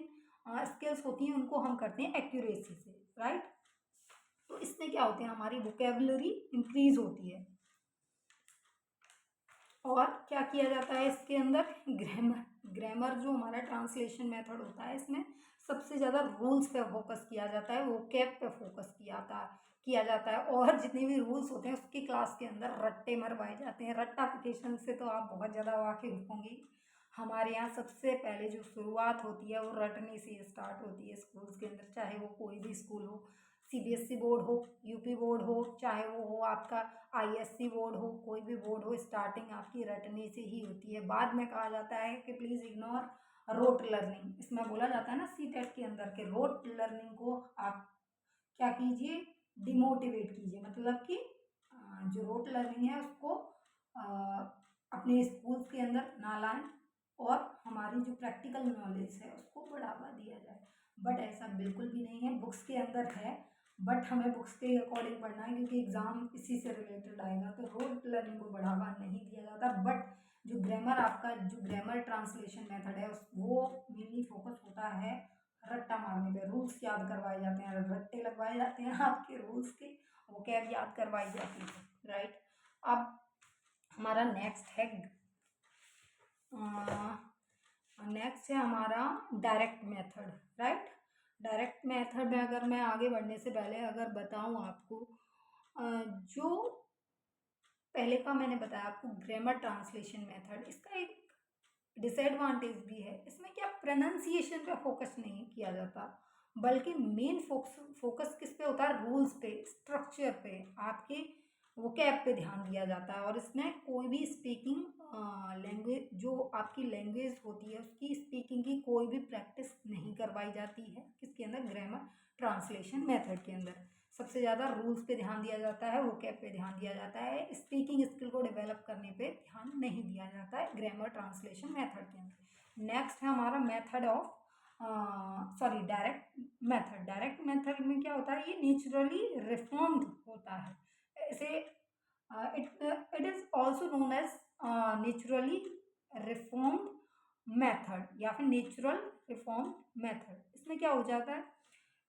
स्किल्स होती हैं उनको हम करते हैं एक्यूरेसी से, राइट। तो इसमें क्या होते हैं, हमारी वोकेबलरी इंक्रीज होती है। और क्या किया जाता है इसके अंदर, ग्रामर ग्रामर जो हमारा ट्रांसलेशन मेथड होता है, इसमें सबसे ज़्यादा रूल्स पे फोकस किया जाता है, वोकैब पे फोकस किया जाता है। और जितने भी रूल्स होते हैं उसकी क्लास के अंदर रट्टे मरवाए जाते हैं। रट्टाफिकेशन से तो आप बहुत ज़्यादा वाकिफ होंगे। हमारे यहाँ सबसे पहले जो शुरुआत होती है वो रटने से स्टार्ट होती है स्कूल्स के अंदर, चाहे वो कोई भी स्कूल हो, सीबीएसई बोर्ड हो, यूपी बोर्ड हो, चाहे वो हो आपका आईएससी बोर्ड हो, कोई भी बोर्ड हो, स्टार्टिंग आपकी रटने से ही होती है। बाद में कहा जाता है कि प्लीज़ इग्नोर रोट लर्निंग। इसमें बोला जाता है ना सीटेट के अंदर के रोट लर्निंग को आप क्या कीजिए, डिमोटिवेट कीजिए। मतलब कि जो रोट लर्निंग है उसको अपने स्कूल्स के अंदर ना लाएं, और हमारी जो प्रैक्टिकल नॉलेज है उसको बढ़ावा दिया जाए। बट ऐसा बिल्कुल भी नहीं है, बुक्स के अंदर है, बट हमें बुक्स के अकॉर्डिंग पढ़ना है, क्योंकि एग्ज़ाम इसी से रिलेटेड आएगा। तो रोट लर्निंग को बढ़ावा नहीं दिया जाता। बट जो ग्रामर आपका जो ग्रामर ट्रांसलेशन मेथड है उस वो मेनली फोकस होता है रट्टा मारने पे। रूल्स याद करवाए जाते हैं, रट्टे लगवाए जाते हैं आपके रूल्स के, वो कैब याद करवाई जाती है, राइट। अब हमारा नेक्स्ट है हमारा direct method, right. Direct method में अगर मैं आगे बढ़ने से पहले अगर बताऊं आपको, जो पहले का मैंने बताया आपको ग्रामर ट्रांसलेशन मेथड, इसका एक डिसएडवांटेज भी है। इसमें क्या प्रोनाउंसिएशन पे फोकस नहीं किया जाता, बल्कि मेन फोकस किस पे होता है, रूल्स पे, स्ट्रक्चर पे, आपके वोकैब पे ध्यान दिया जाता है। और इसमें कोई भी स्पीकिंग लैंग्वेज जो आपकी लैंग्वेज होती है उसकी स्पीकिंग की कोई भी प्रैक्टिस नहीं करवाई जाती है। किसके अंदर, ग्रामर ट्रांसलेशन मेथड के अंदर सबसे ज़्यादा रूल्स पे ध्यान दिया जाता है, वोकैब पे ध्यान दिया जाता है। स्पीकिंग स्किल को डेवलप करने पे ध्यान नहीं दिया जाता है ग्रामर ट्रांसलेशन मेथड के अंदर। नेक्स्ट है हमारा method of direct method. Direct method में क्या होता है, ये नेचुरली रिफॉर्म्ड होता है। इसे it is also known as naturally reformed method या फिर नेचुरल रिफॉर्म्ड मेथड। इसमें क्या हो जाता है,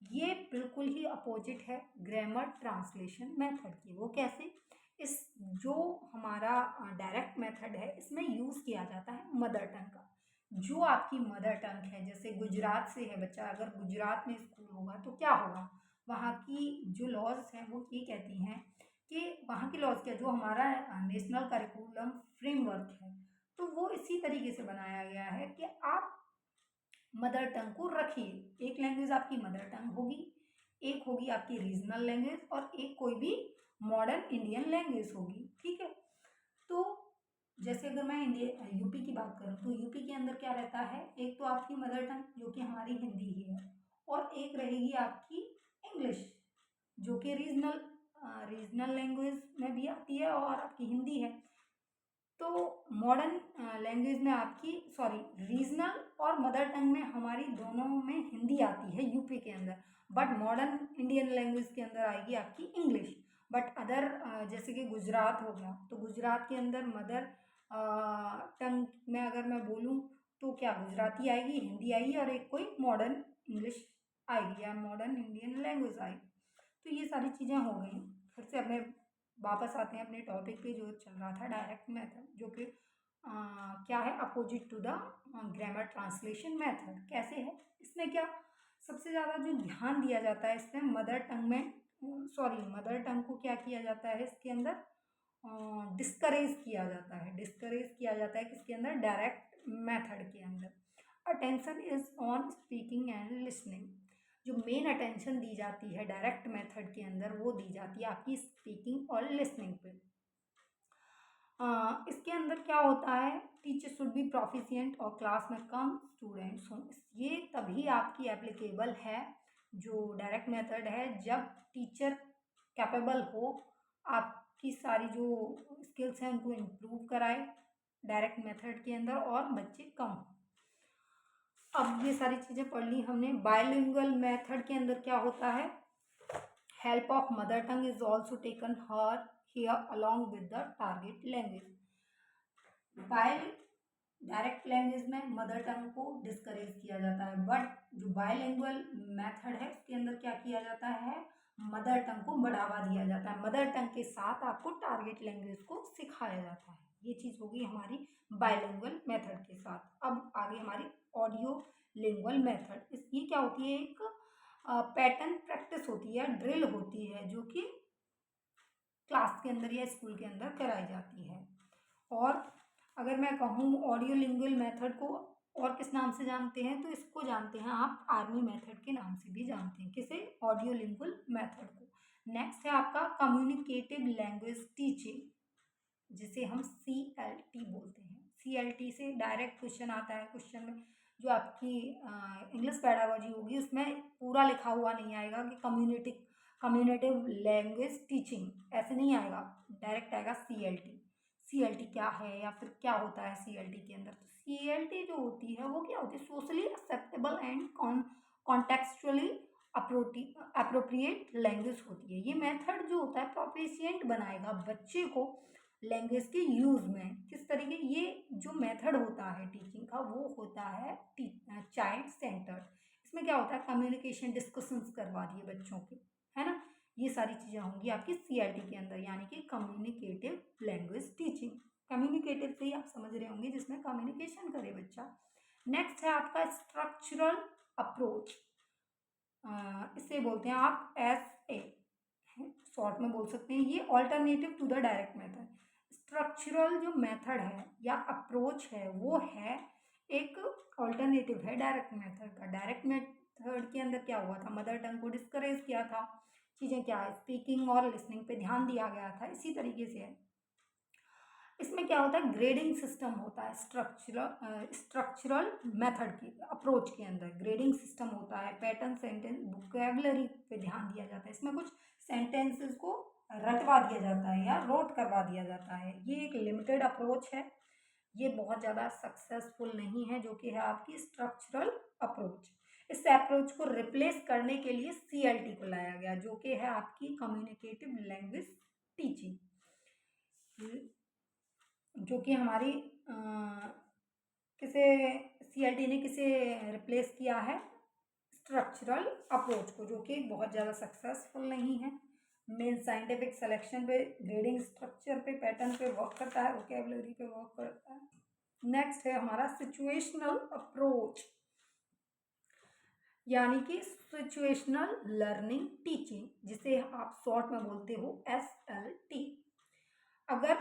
ये बिल्कुल ही अपोजिट है ग्रामर ट्रांसलेशन मेथड की। वो कैसे, इस जो हमारा डायरेक्ट मेथड है इसमें यूज़ किया जाता है मदर टंग का। जो आपकी मदर टंग है, जैसे गुजरात से है बच्चा, अगर गुजरात में स्कूल होगा तो क्या होगा, वहाँ की जो लॉज हैं वो ये कहती हैं कि वहाँ की लॉज क्या, जो हमारा नेशनल करिकुलम फ्रेमवर्क है तो वो इसी तरीके से बनाया गया है कि आप मदर टंग को रखिए। एक लैंग्वेज आपकी मदर टंग होगी, एक होगी आपकी रीजनल लैंग्वेज और एक कोई भी मॉडर्न इंडियन लैंग्वेज होगी। ठीक है, तो जैसे अगर मैं इंडिया यूपी की बात करूँ तो यूपी के अंदर क्या रहता है, एक तो आपकी मदर टंग जो कि हमारी हिंदी ही है, और एक रहेगी आपकी इंग्लिश जो कि रीजनल लैंग्वेज में भी आती है और आपकी हिंदी है। तो मॉडर्न लैंग्वेज में आपकी रीजनल और मदर टंग में हमारी दोनों में हिंदी आती है यूपी के अंदर, बट मॉडर्न इंडियन लैंग्वेज के अंदर आएगी आपकी इंग्लिश। बट अदर जैसे कि गुजरात हो गया तो गुजरात के अंदर मदर टंग में अगर मैं बोलूँ तो क्या गुजराती आएगी, हिंदी आएगी और एक कोई मॉडर्न इंग्लिश आएगी या मॉडर्न इंडियन लैंग्वेज आएगी। तो ये सारी चीज़ें हो गई। फिर से अपने वापस आते हैं अपने टॉपिक पे जो चल रहा था डायरेक्ट मेथड, जो कि क्या है, opposite to the grammar translation method. कैसे है, इसमें क्या सबसे ज़्यादा जो ध्यान दिया जाता है इसमें मदर टंग में, मदर टंग को क्या किया जाता है इसके अंदर, डिस्करेज किया जाता है। डिस्करेज किया जाता है किसके अंदर, डायरेक्ट मेथड के अंदर। Attention is on speaking and listening. जो मेन अटेंशन दी जाती है डायरेक्ट मेथड के अंदर वो दी जाती है आपकी स्पीकिंग और लिसनिंग पे। इसके अंदर क्या होता है, टीचर शुड बी प्रोफिशिएंट और क्लास में कम स्टूडेंट्स हों। ये तभी आपकी एप्लीकेबल है जो डायरेक्ट मेथड है, जब टीचर कैपेबल हो आपकी सारी जो स्किल्स हैं उनको इम्प्रूव कराए डायरेक्ट मेथड के अंदर और बच्चे कम हों। अब ये सारी चीज़ें पढ़ ली हमने। बायलिंगुअल मेथड के अंदर क्या होता है, help of mother tongue is also taken here along with the target language. By direct language में मदर टंग को डिस्करेज किया जाता है, बट जो बायलिंगुअल मेथड है उसके अंदर क्या किया जाता है, मदर टंग को बढ़ावा दिया जाता है। मदर टंग के साथ आपको टारगेट लैंग्वेज को सिखाया जाता है। ये चीज़ होगी हमारी बायलिंगुअल मेथड के साथ। अब आगे हमारी ऑडियो लिंगुअल मेथड। ये क्या होती है, एक पैटर्न प्रैक्टिस होती है, ड्रिल होती है जो कि क्लास के अंदर या स्कूल के अंदर कराई जाती है। और अगर मैं कहूँ ऑडियो लिंगुअल मेथड को और किस नाम से जानते हैं, तो इसको जानते हैं आप आर्मी मेथड के नाम से भी जानते हैं। किसे, ऑडियो लिंगुअल मेथड को। नेक्स्ट है आपका कम्युनिकेटिव लैंग्वेज टीचिंग, जिसे हम CLT बोलते हैं। CLT से डायरेक्ट क्वेश्चन आता है। क्वेश्चन में जो आपकी इंग्लिश पेडागोजी होगी उसमें पूरा लिखा हुआ नहीं आएगा कि कम्युनिकेटिव लैंग्वेज टीचिंग, ऐसे नहीं आएगा, डायरेक्ट आएगा CLT। CLT क्या है या फिर क्या होता है CLT के अंदर, तो CLT जो होती है वो क्या होती है, socially acceptable and contextually appropriate language होती है। ये मेथड जो होता है प्रोफिशिएंट बनाएगा बच्चे को लैंग्वेज के यूज़ में। किस तरीके, ये जो मेथड होता है टीचिंग का वो होता है चाइल्ड सेंटर्ड। इसमें क्या होता है, कम्युनिकेशन डिस्कशंस करवा दिए बच्चों के, है ना। ये सारी चीज़ें होंगी आपकी CLT के अंदर, यानी कि कम्युनिकेटिव लैंग्वेज टीचिंग। कम्युनिकेटिव से ही आप समझ रहे होंगे जिसमें कम्युनिकेशन करे बच्चा। नेक्स्ट है आपका स्ट्रक्चरल अप्रोच, इसे बोलते हैं आप SA, शॉर्ट में बोल सकते हैं। ये alternative to the direct method. Structural जो मेथड है या अप्रोच है वो है एक ऑल्टरनेटिव है डायरेक्ट मेथड का। डायरेक्ट मेथड के अंदर क्या हुआ था, मदर टंग को डिस्करेज किया था, चीज़ें क्या है, स्पीकिंग और लिसनिंग पे ध्यान दिया गया था। इसी तरीके से है इसमें क्या होता है, ग्रेडिंग सिस्टम होता है। स्ट्रक्चरल मेथड की अप्रोच के अंदर ग्रेडिंग सिस्टम होता है। पैटर्न, सेंटेंस, वोकैबुलरी पे ध्यान दिया जाता है। इसमें कुछ सेंटेंसेस को रटवा दिया जाता है या रोट करवा दिया जाता है। ये एक लिमिटेड अप्रोच है, ये बहुत ज़्यादा सक्सेसफुल नहीं है, जो कि है आपकी स्ट्रक्चरल अप्रोच। इस अप्रोच को रिप्लेस करने के लिए CLT को लाया गया, जो कि है आपकी कम्युनिकेटिव लैंग्वेज टीचिंग, जो कि हमारी किसे CLT ने किसे रिप्लेस किया है? स्ट्रक्चरल अप्रोच को, जो कि बहुत ज़्यादा सक्सेसफुल नहीं है। मेन साइंटिफिक सिलेक्शन पे, ग्रेडिंग स्ट्रक्चर पे, पैटर्न पे वर्क करता है, वोकेबलरी पे वर्क करता है। नेक्स्ट है हमारा सिचुएशनल अप्रोच, यानी कि सिचुएशनल लर्निंग टीचिंग, जिसे आप शॉर्ट में बोलते हो SLT। अगर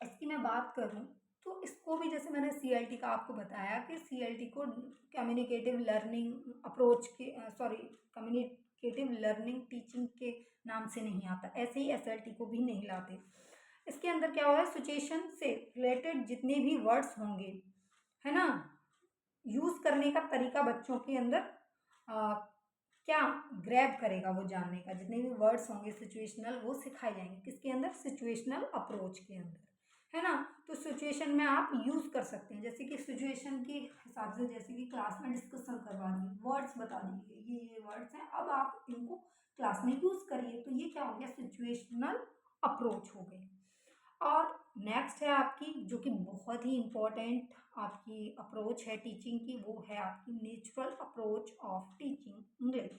इसकी मैं बात करूं तो इसको भी, जैसे मैंने CLT का आपको बताया कि CLT को कम्युनिकेटिव लर्निंग अप्रोच के कम्युनिकेटिव लर्निंग टीचिंग के नाम से नहीं आता, ऐसे ही SLT को भी नहीं लाते। इसके अंदर क्या हुआ है, सिचुएशन से रिलेटेड जितने भी वर्ड्स होंगे, है ना, यूज करने का तरीका बच्चों के अंदर क्या ग्रैब करेगा, वो जानने का, जितने भी वर्ड्स होंगे सिचुएशनल वो सिखाए जाएंगे किसके अंदर, सिचुएशनल अप्रोच के अंदर, है ना। तो सिचुएशन में आप यूज कर सकते हैं, जैसे कि सिचुएशन के हिसाब से, जैसे कि क्लास में डिस्कशन करवा दिए, वर्ड्स बता दिए, ये वर्ड्स हैं, अब आप इनको क्लास में यूज करिए, तो ये क्या हो गया, सिचुएशनल अप्रोच हो गई। और नेक्स्ट है आपकी, जो कि बहुत ही इम्पोर्टेंट आपकी अप्रोच है टीचिंग की, वो है आपकी natural approach of teaching English.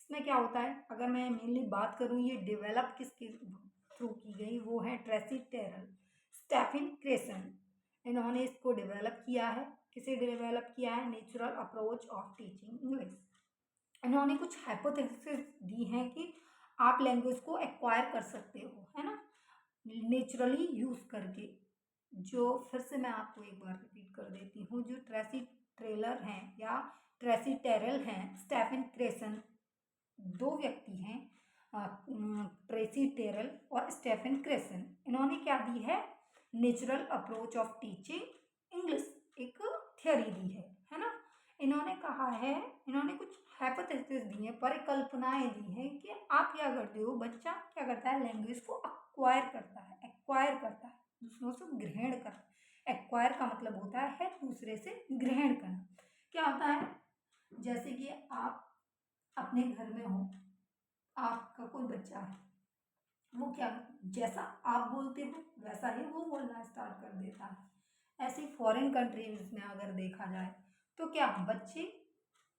इसमें क्या होता है, अगर मैं मेनली बात करूँ, ये डेवलप किसके थ्रू की गई, वो है ट्रेसी टेरल, स्टेफन क्रेसन, इन्होंने इसको डेवलप किया है। किसे डेवलप किया है, natural approach of teaching English. इन्होंने कुछ हाइपोथेसिस दी हैं कि आप लैंग्वेज को एक्वायर कर सकते हो, है ना, नेचुरली यूज करके। जो फिर से मैं आपको एक बार रिपीट कर देती हूँ, जो ट्रेसी ट्रेलर हैं या ट्रेसी टेरल हैं, स्टेफन क्रेसन, दो व्यक्ति हैं, ट्रेसी टेरल और स्टेफन क्रेसन, इन्होंने क्या दी है, natural approach of teaching English, एक थ्योरी दी है ना। इन्होंने कहा है, इन्होंने कुछ हाइपोथेसिस दी हैं, परिकल्पनाएं दी हैं कि आप क्या करते हो, बच्चा क्या करता है, लैंग्वेज को एक्वायर करता है, दूसरों से ग्रहण करता है। एक्वायर का मतलब होता है दूसरे से ग्रहण करना। क्या होता है, जैसे कि आप अपने घर में हो, आपका कोई बच्चा है, वो क्या, जैसा आप बोलते हो वैसा ही वो बोलना स्टार्ट कर देता है। ऐसे फॉरेन कंट्रीज में अगर देखा जाए तो क्या बच्चे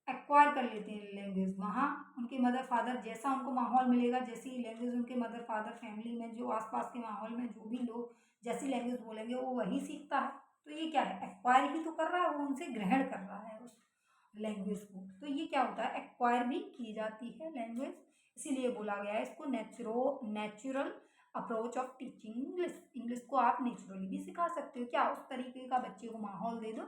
एक्वायर कर लेते हैं लैंग्वेज, वहाँ उनके मदर फादर जैसा उनको माहौल मिलेगा, जैसी लैंग्वेज उनके मदर फादर फैमिली में, जो आसपास के माहौल में जो भी लोग जैसी लैंग्वेज बोलेंगे वो वही सीखता है। तो ये क्या है, एक्वायर ही तो कर रहा है, वो उनसे ग्रहण कर रहा है उस लैंग्वेज को। तो ये क्या होता है, एक्वायर भी की जाती है लैंग्वेज, इसीलिए बोला गया है इसको natural approach of teaching English. English को आप नेचुरली भी सिखा सकते हो, क्या उस तरीके का बच्चे को माहौल दे दो,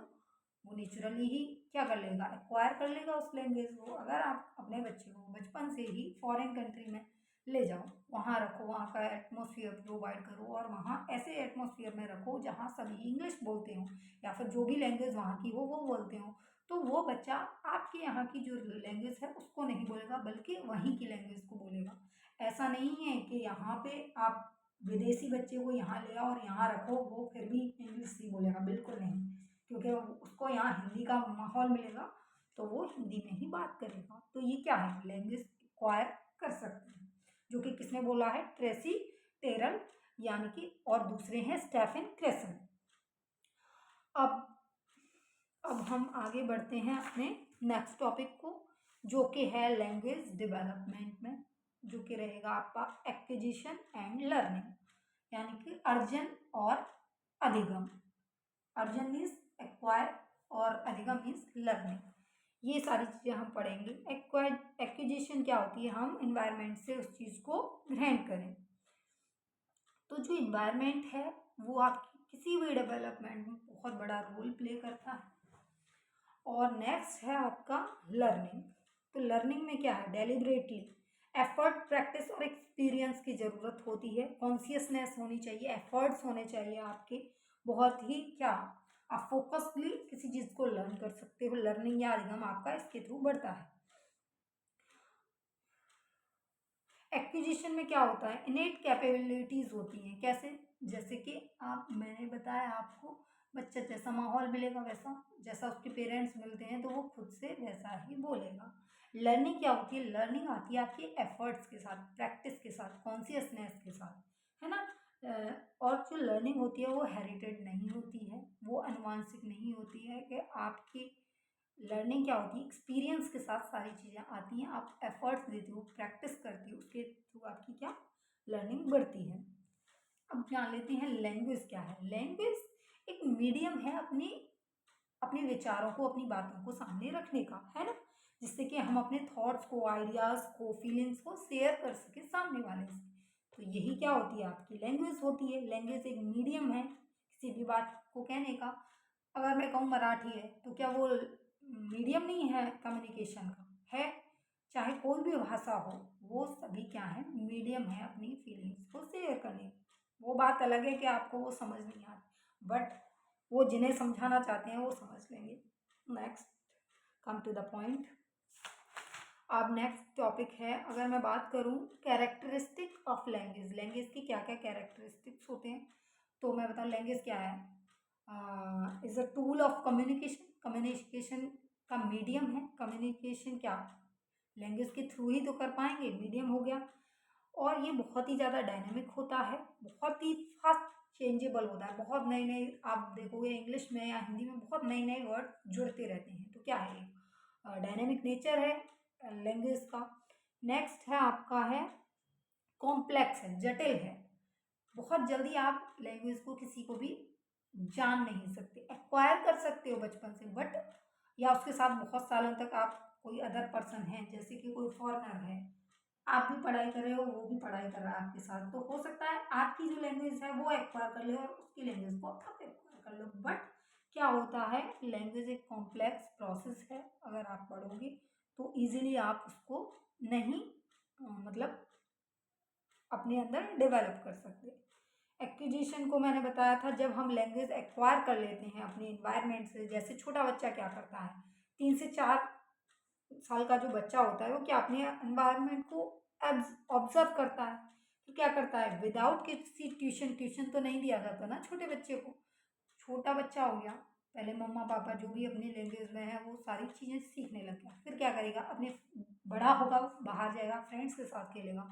वो नेचुरली ही क्या कर लेगा, एक्वायर कर लेगा उस लैंग्वेज को। अगर आप अपने बच्चे को बचपन से ही फॉरेन कंट्री में ले जाओ, वहाँ रखो, वहाँ का एटमोसफियर प्रोवाइड करो, और वहाँ ऐसे एटमोसफियर में रखो जहाँ सभी इंग्लिश बोलते हो, या फिर जो भी लैंग्वेज वहाँ की हो वो बोलते हो, तो वो बच्चा आपके यहाँ की जो लैंग्वेज है उसको नहीं बोलेगा, बल्कि वहीं की लैंग्वेज को बोलेगा। ऐसा नहीं है कि यहाँ पे आप विदेशी बच्चे को यहाँ ले आओ और यहाँ रखो, वो फिर भी इंग्लिश ही बोलेगा, बिल्कुल नहीं, क्योंकि उसको यहाँ हिंदी का माहौल मिलेगा तो वो हिंदी में ही बात करेगा। तो ये क्या है, लैंग्वेज एक्वायर कर सकते हैं, जो कि किसने बोला है, ट्रेसी टेरल, यानी कि, और दूसरे हैं स्टेफन क्रेसन। अब हम आगे बढ़ते हैं अपने नेक्स्ट टॉपिक को, जो कि है लैंग्वेज डेवलपमेंट में, जो कि रहेगा आपका एक्विजिशन एंड लर्निंग, यानी कि अर्जन और अधिगम। अर्जन मीन्स एक्वायर और अधिगम मीन्स लर्निंग, ये सारी चीज़ें हम पढ़ेंगे। एक्विजिशन क्या होती है, हम इन्वायरमेंट से उस चीज़ को ग्रहण करें। तो जो इन्वायरमेंट है वो आपकी किसी भी डेवलपमेंट में बहुत बड़ा रोल प्ले करता है। और नेक्स्ट है आपका लर्निंग। तो लर्निंग में क्या है, डेलिबरेटली एफर्ट, प्रैक्टिस और एक्सपीरियंस की ज़रूरत होती है, कॉन्शियसनेस होनी चाहिए, एफर्ट्स होने चाहिए आपके, बहुत ही क्या, आप फोकसली किसी चीज़ को लर्न कर सकते हो। लर्निंग या अधिगम आपका इसके थ्रू बढ़ता है। एक्विजिशन में क्या होता है, इनेट कैपेबिलिटीज़ होती हैं, कैसे, जैसे कि आप, मैंने बताया आपको, बच्चा जैसा माहौल मिलेगा वैसा, जैसा उसके पेरेंट्स मिलते हैं तो वो खुद से वैसा ही बोलेगा। लर्निंग क्या होती है, लर्निंग आती है आपके एफर्ट्स के साथ, प्रैक्टिस के साथ, कॉन्शियसनेस के साथ, है ना। और जो लर्निंग होती है वो हेरिटेड नहीं होती है, वो अनुवांशिक नहीं होती है कि आपकी लर्निंग क्या होती है, एक्सपीरियंस के साथ सारी चीज़ें आती हैं, आप एफर्ट्स देते हो, प्रैक्टिस करते हो, उसके थ्रू आपकी क्या लर्निंग बढ़ती है। अब जान लेते हैं लैंग्वेज क्या है। लैंग्वेज एक मीडियम है अपनी अपने विचारों को, अपनी बातों को सामने रखने का, है ना, जिससे कि हम अपने थॉट्स को, आइडियाज़ को, फीलिंग्स को शेयर कर सके सामने वाले से। तो यही क्या होती है, आपकी लैंग्वेज होती है। लैंग्वेज एक मीडियम है किसी भी बात को कहने का। अगर मैं कहूँ मराठी है, तो क्या वो मीडियम नहीं है कम्युनिकेशन का? है। चाहे कोई भी भाषा हो, वो सभी क्या है, मीडियम है अपनी फीलिंग्स को शेयर करने की। वो बात अलग है कि आपको वो समझ नहीं आती, बट वो जिन्हें समझाना चाहते हैं वो समझ लेंगे। Next, come to the point. अब नेक्स्ट टॉपिक है, अगर मैं बात करूं कैरेक्टरिस्टिक ऑफ लैंग्वेज, लैंग्वेज की क्या क्या कैरेक्टरिस्टिक्स होते हैं, तो मैं बताऊं लैंग्वेज क्या है। Is a tool of communication, communication का मीडियम है। कम्युनिकेशन क्या लैंग्वेज के थ्रू ही तो कर पाएंगे, मीडियम हो गया। और ये बहुत ही ज़्यादा डायनेमिक होता है, बहुत ही फास्ट चेंजेबल होता है। बहुत नए नए आप देखोगे इंग्लिश में या हिंदी में बहुत नए नए वर्ड जुड़ते रहते हैं। तो क्या है, डायनेमिक नेचर है लैंग्वेज का। नेक्स्ट है आपका है कॉम्प्लेक्स है, जटिल है। बहुत जल्दी आप लैंग्वेज को किसी को भी जान नहीं सकते, एक्वायर कर सकते हो बचपन से, बट या उसके साथ बहुत सालों तक आप कोई अदर पर्सन है, जैसे कि कोई फॉरेनर है, आप भी पढ़ाई कर रहे हो, वो भी पढ़ाई कर रहा है आपके साथ, तो हो सकता है आपकी जो लैंग्वेज है वो एक्वायर कर ले और उसकी लैंग्वेज को आप एक्वायर कर लो। बट क्या होता है, लैंग्वेज एक कॉम्प्लेक्स प्रोसेस है। अगर आप पढ़ोगे तो इजीली आप उसको नहीं मतलब अपने अंदर डेवलप कर सकते। एक्विजिशन को मैंने बताया था, जब हम लैंग्वेज एक्वायर कर लेते हैं अपने इन्वायरमेंट से। जैसे छोटा बच्चा क्या करता है, 3 से 4 साल का जो बच्चा होता है वो क्या अपने एनवायरनमेंट को ऑब्जर्व करता है। तो क्या करता है, विदाउट किसी ट्यूशन, ट्यूशन तो नहीं दिया जाता ना छोटे बच्चे को। छोटा बच्चा हो गया, पहले मम्मा पापा जो भी अपनी लैंग्वेज में है वो सारी चीज़ें सीखने लग गया, फिर क्या करेगा, अपने बड़ा होगा, बाहर जाएगा, फ्रेंड्स के साथ खेलेगा,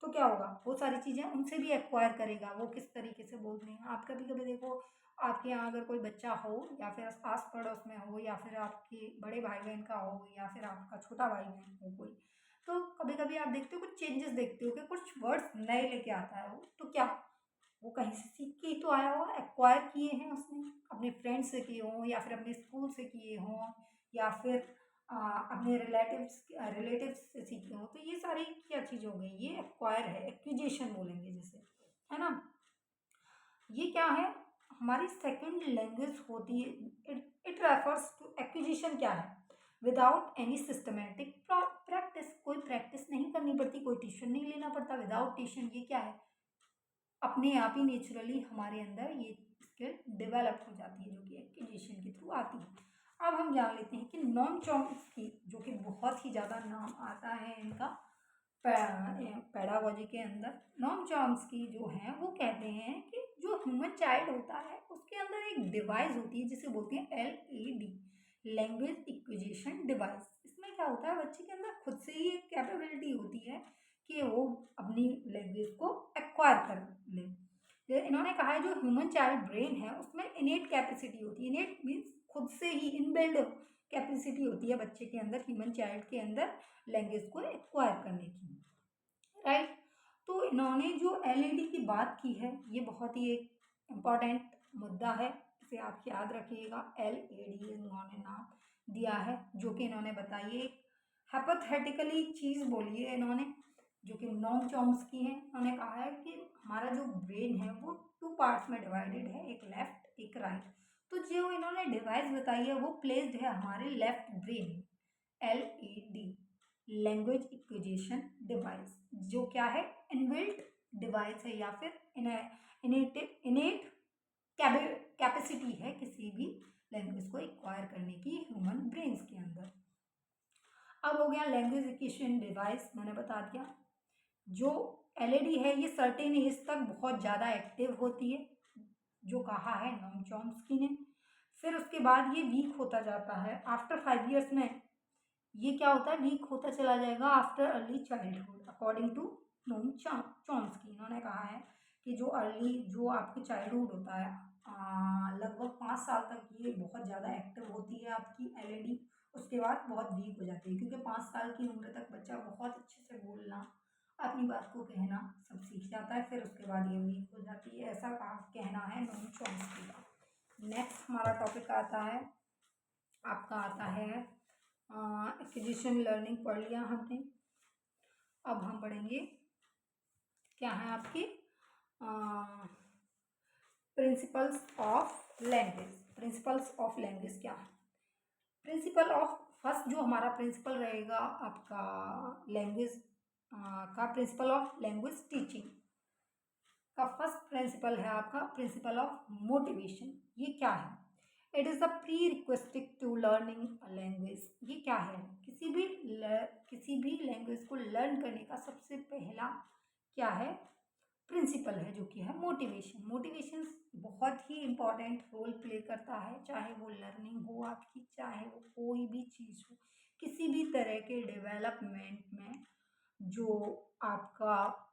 तो क्या होगा, वो सारी चीज़ें उनसे भी एक्वायर करेगा, वो किस तरीके से बोलते हैं। आप कभी कभी देखो, आपके यहाँ अगर कोई बच्चा हो या फिर आस पड़ोस में हो या फिर आपके बड़े भाई बहन का हो या फिर आपका छोटा भाई बहन हो कोई, तो कभी कभी आप देखते हो कुछ चेंजेस देखते हो कि कुछ वर्ड्स नए लेके आता है वो, तो क्या वो कहीं से सीख के ही तो आया होगा, एक्वायर किए हैं उसने, अपने फ्रेंड से किए हों या फिर अपने स्कूल से किए हों या फिर अपने रिलेटिव्स से सीखे हों। तो ये सारी क्या चीज़ हो गई, ये एक्वायर है, एक्विजिशन बोलेंगे जिसे, है ना। ये क्या है, हमारी सेकंड लैंग्वेज होती है। इट रेफर्स टू एक्विजिशन क्या है, विदाउट एनी सिस्टमेटिक प्रैक्टिस, कोई प्रैक्टिस नहीं करनी पड़ती, कोई ट्यूशन नहीं लेना पड़ता। विदाउट ट्यूशन ये क्या है, अपने आप ही नेचुरली हमारे अंदर ये स्किल डेवलप हो जाती है, जो कि एक्विजिशन के थ्रू आती है। अब हम जान लेते हैं कि नॉम चॉम्स्की, जो कि बहुत ही ज़्यादा नाम आता है इनका पेडागोजी के अंदर। नॉम चॉम्स्की जो हैं वो कहते हैं कि जो ह्यूमन चाइल्ड होता है उसके अंदर एक डिवाइस होती है जिसे बोलते हैं LED, लैंग्वेज एक्विजिशन डिवाइस। इसमें क्या होता है, बच्चे के अंदर खुद से ही एक कैपेबिलिटी होती है कि वो अपनी लैंग्वेज को एक्वायर कर ले। इन्होंने कहा है जो ह्यूमन चाइल्ड ब्रेन है उसमें इनेट कैपेसिटी होती है। इनेट मीन्स खुद से ही, इनबिल्ड कैपेसिटी होती है बच्चे के अंदर, ह्यूमन चाइल्ड के अंदर लैंग्वेज को एक्वायर करने की, राइट। तो इन्होंने जो LED की बात की है ये बहुत ही एक इम्पॉर्टेंट मुद्दा है, इसे आप याद रखिएगा। LED इन्होंने नाम दिया है, जो कि इन्होंने बताई एक हाइपोथेटिकली चीज़ बोली है इन्होंने, जो कि नॉम चॉम्स्की है। उन्होंने कहा है कि हमारा जो ब्रेन है वो 2 पार्ट्स में डिवाइडेड है, एक लेफ्ट एक राइट। तो जो इन्होंने डिवाइस बताई है वो प्लेस्ड है हमारे left brain, LED, language acquisition device, जो क्या है, इनबिल्ट डिवाइस है या फिर इनेट कैपेसिटी है किसी भी लैंग्वेज को एक्वायर करने की ह्यूमन ब्रेन्स के अंदर। अब हो गया लैंग्वेज एक्विजिशन डिवाइस, मैंने बता दिया। जो LED है ये सर्टेन एज तक बहुत ज़्यादा एक्टिव होती है, जो कहा है नॉम चॉम्स्की ने। फिर उसके बाद ये वीक होता जाता है, आफ्टर 5 ईयर्स में ये क्या होता है, वीक होता चला जाएगा after early childhood, according to Noam Chomsky. इन्होंने कहा है कि जो अर्ली, जो आपके चाइल्डहुड होता है, लगभग 5 साल तक ये बहुत ज़्यादा एक्टिव होती है आपकी एलईडी। उसके बाद बहुत वीक हो जाती है, क्योंकि 5 साल की उम्र तक बच्चा बहुत अच्छे से बोलना, अपनी बात को कहना सब सीख जाता है, फिर उसके बाद ये वीक हो जाती है, ऐसा कहना है नोम चॉम्स्की का। नेक्स्ट हमारा टॉपिक आता है, आपका आता है एक्विजिशन लर्निंग, पढ़ लिया हमने। अब हम पढ़ेंगे क्या है आपकी principles of language. Principles of language क्या है? प्रिंसिपल ऑफ, फर्स्ट जो हमारा प्रिंसिपल रहेगा आपका लैंग्वेज का, प्रिंसिपल ऑफ लैंग्वेज टीचिंग का फर्स्ट प्रिंसिपल है आपका प्रिंसिपल ऑफ मोटिवेशन। ये क्या है? It is the prerequisite to learning a language. ये क्या है? किसी भी लैंग्वेज को लर्न करने का सबसे पहला क्या है? प्रिंसिपल है, जो कि है मोटिवेशन। मोटिवेशन बहुत ही इम्पॉर्टेंट रोल प्ले करता है, चाहे वो लर्निंग हो आपकी, चाहे वो कोई भी चीज़ हो, किसी भी तरह के डेवलपमेंट में जो आपका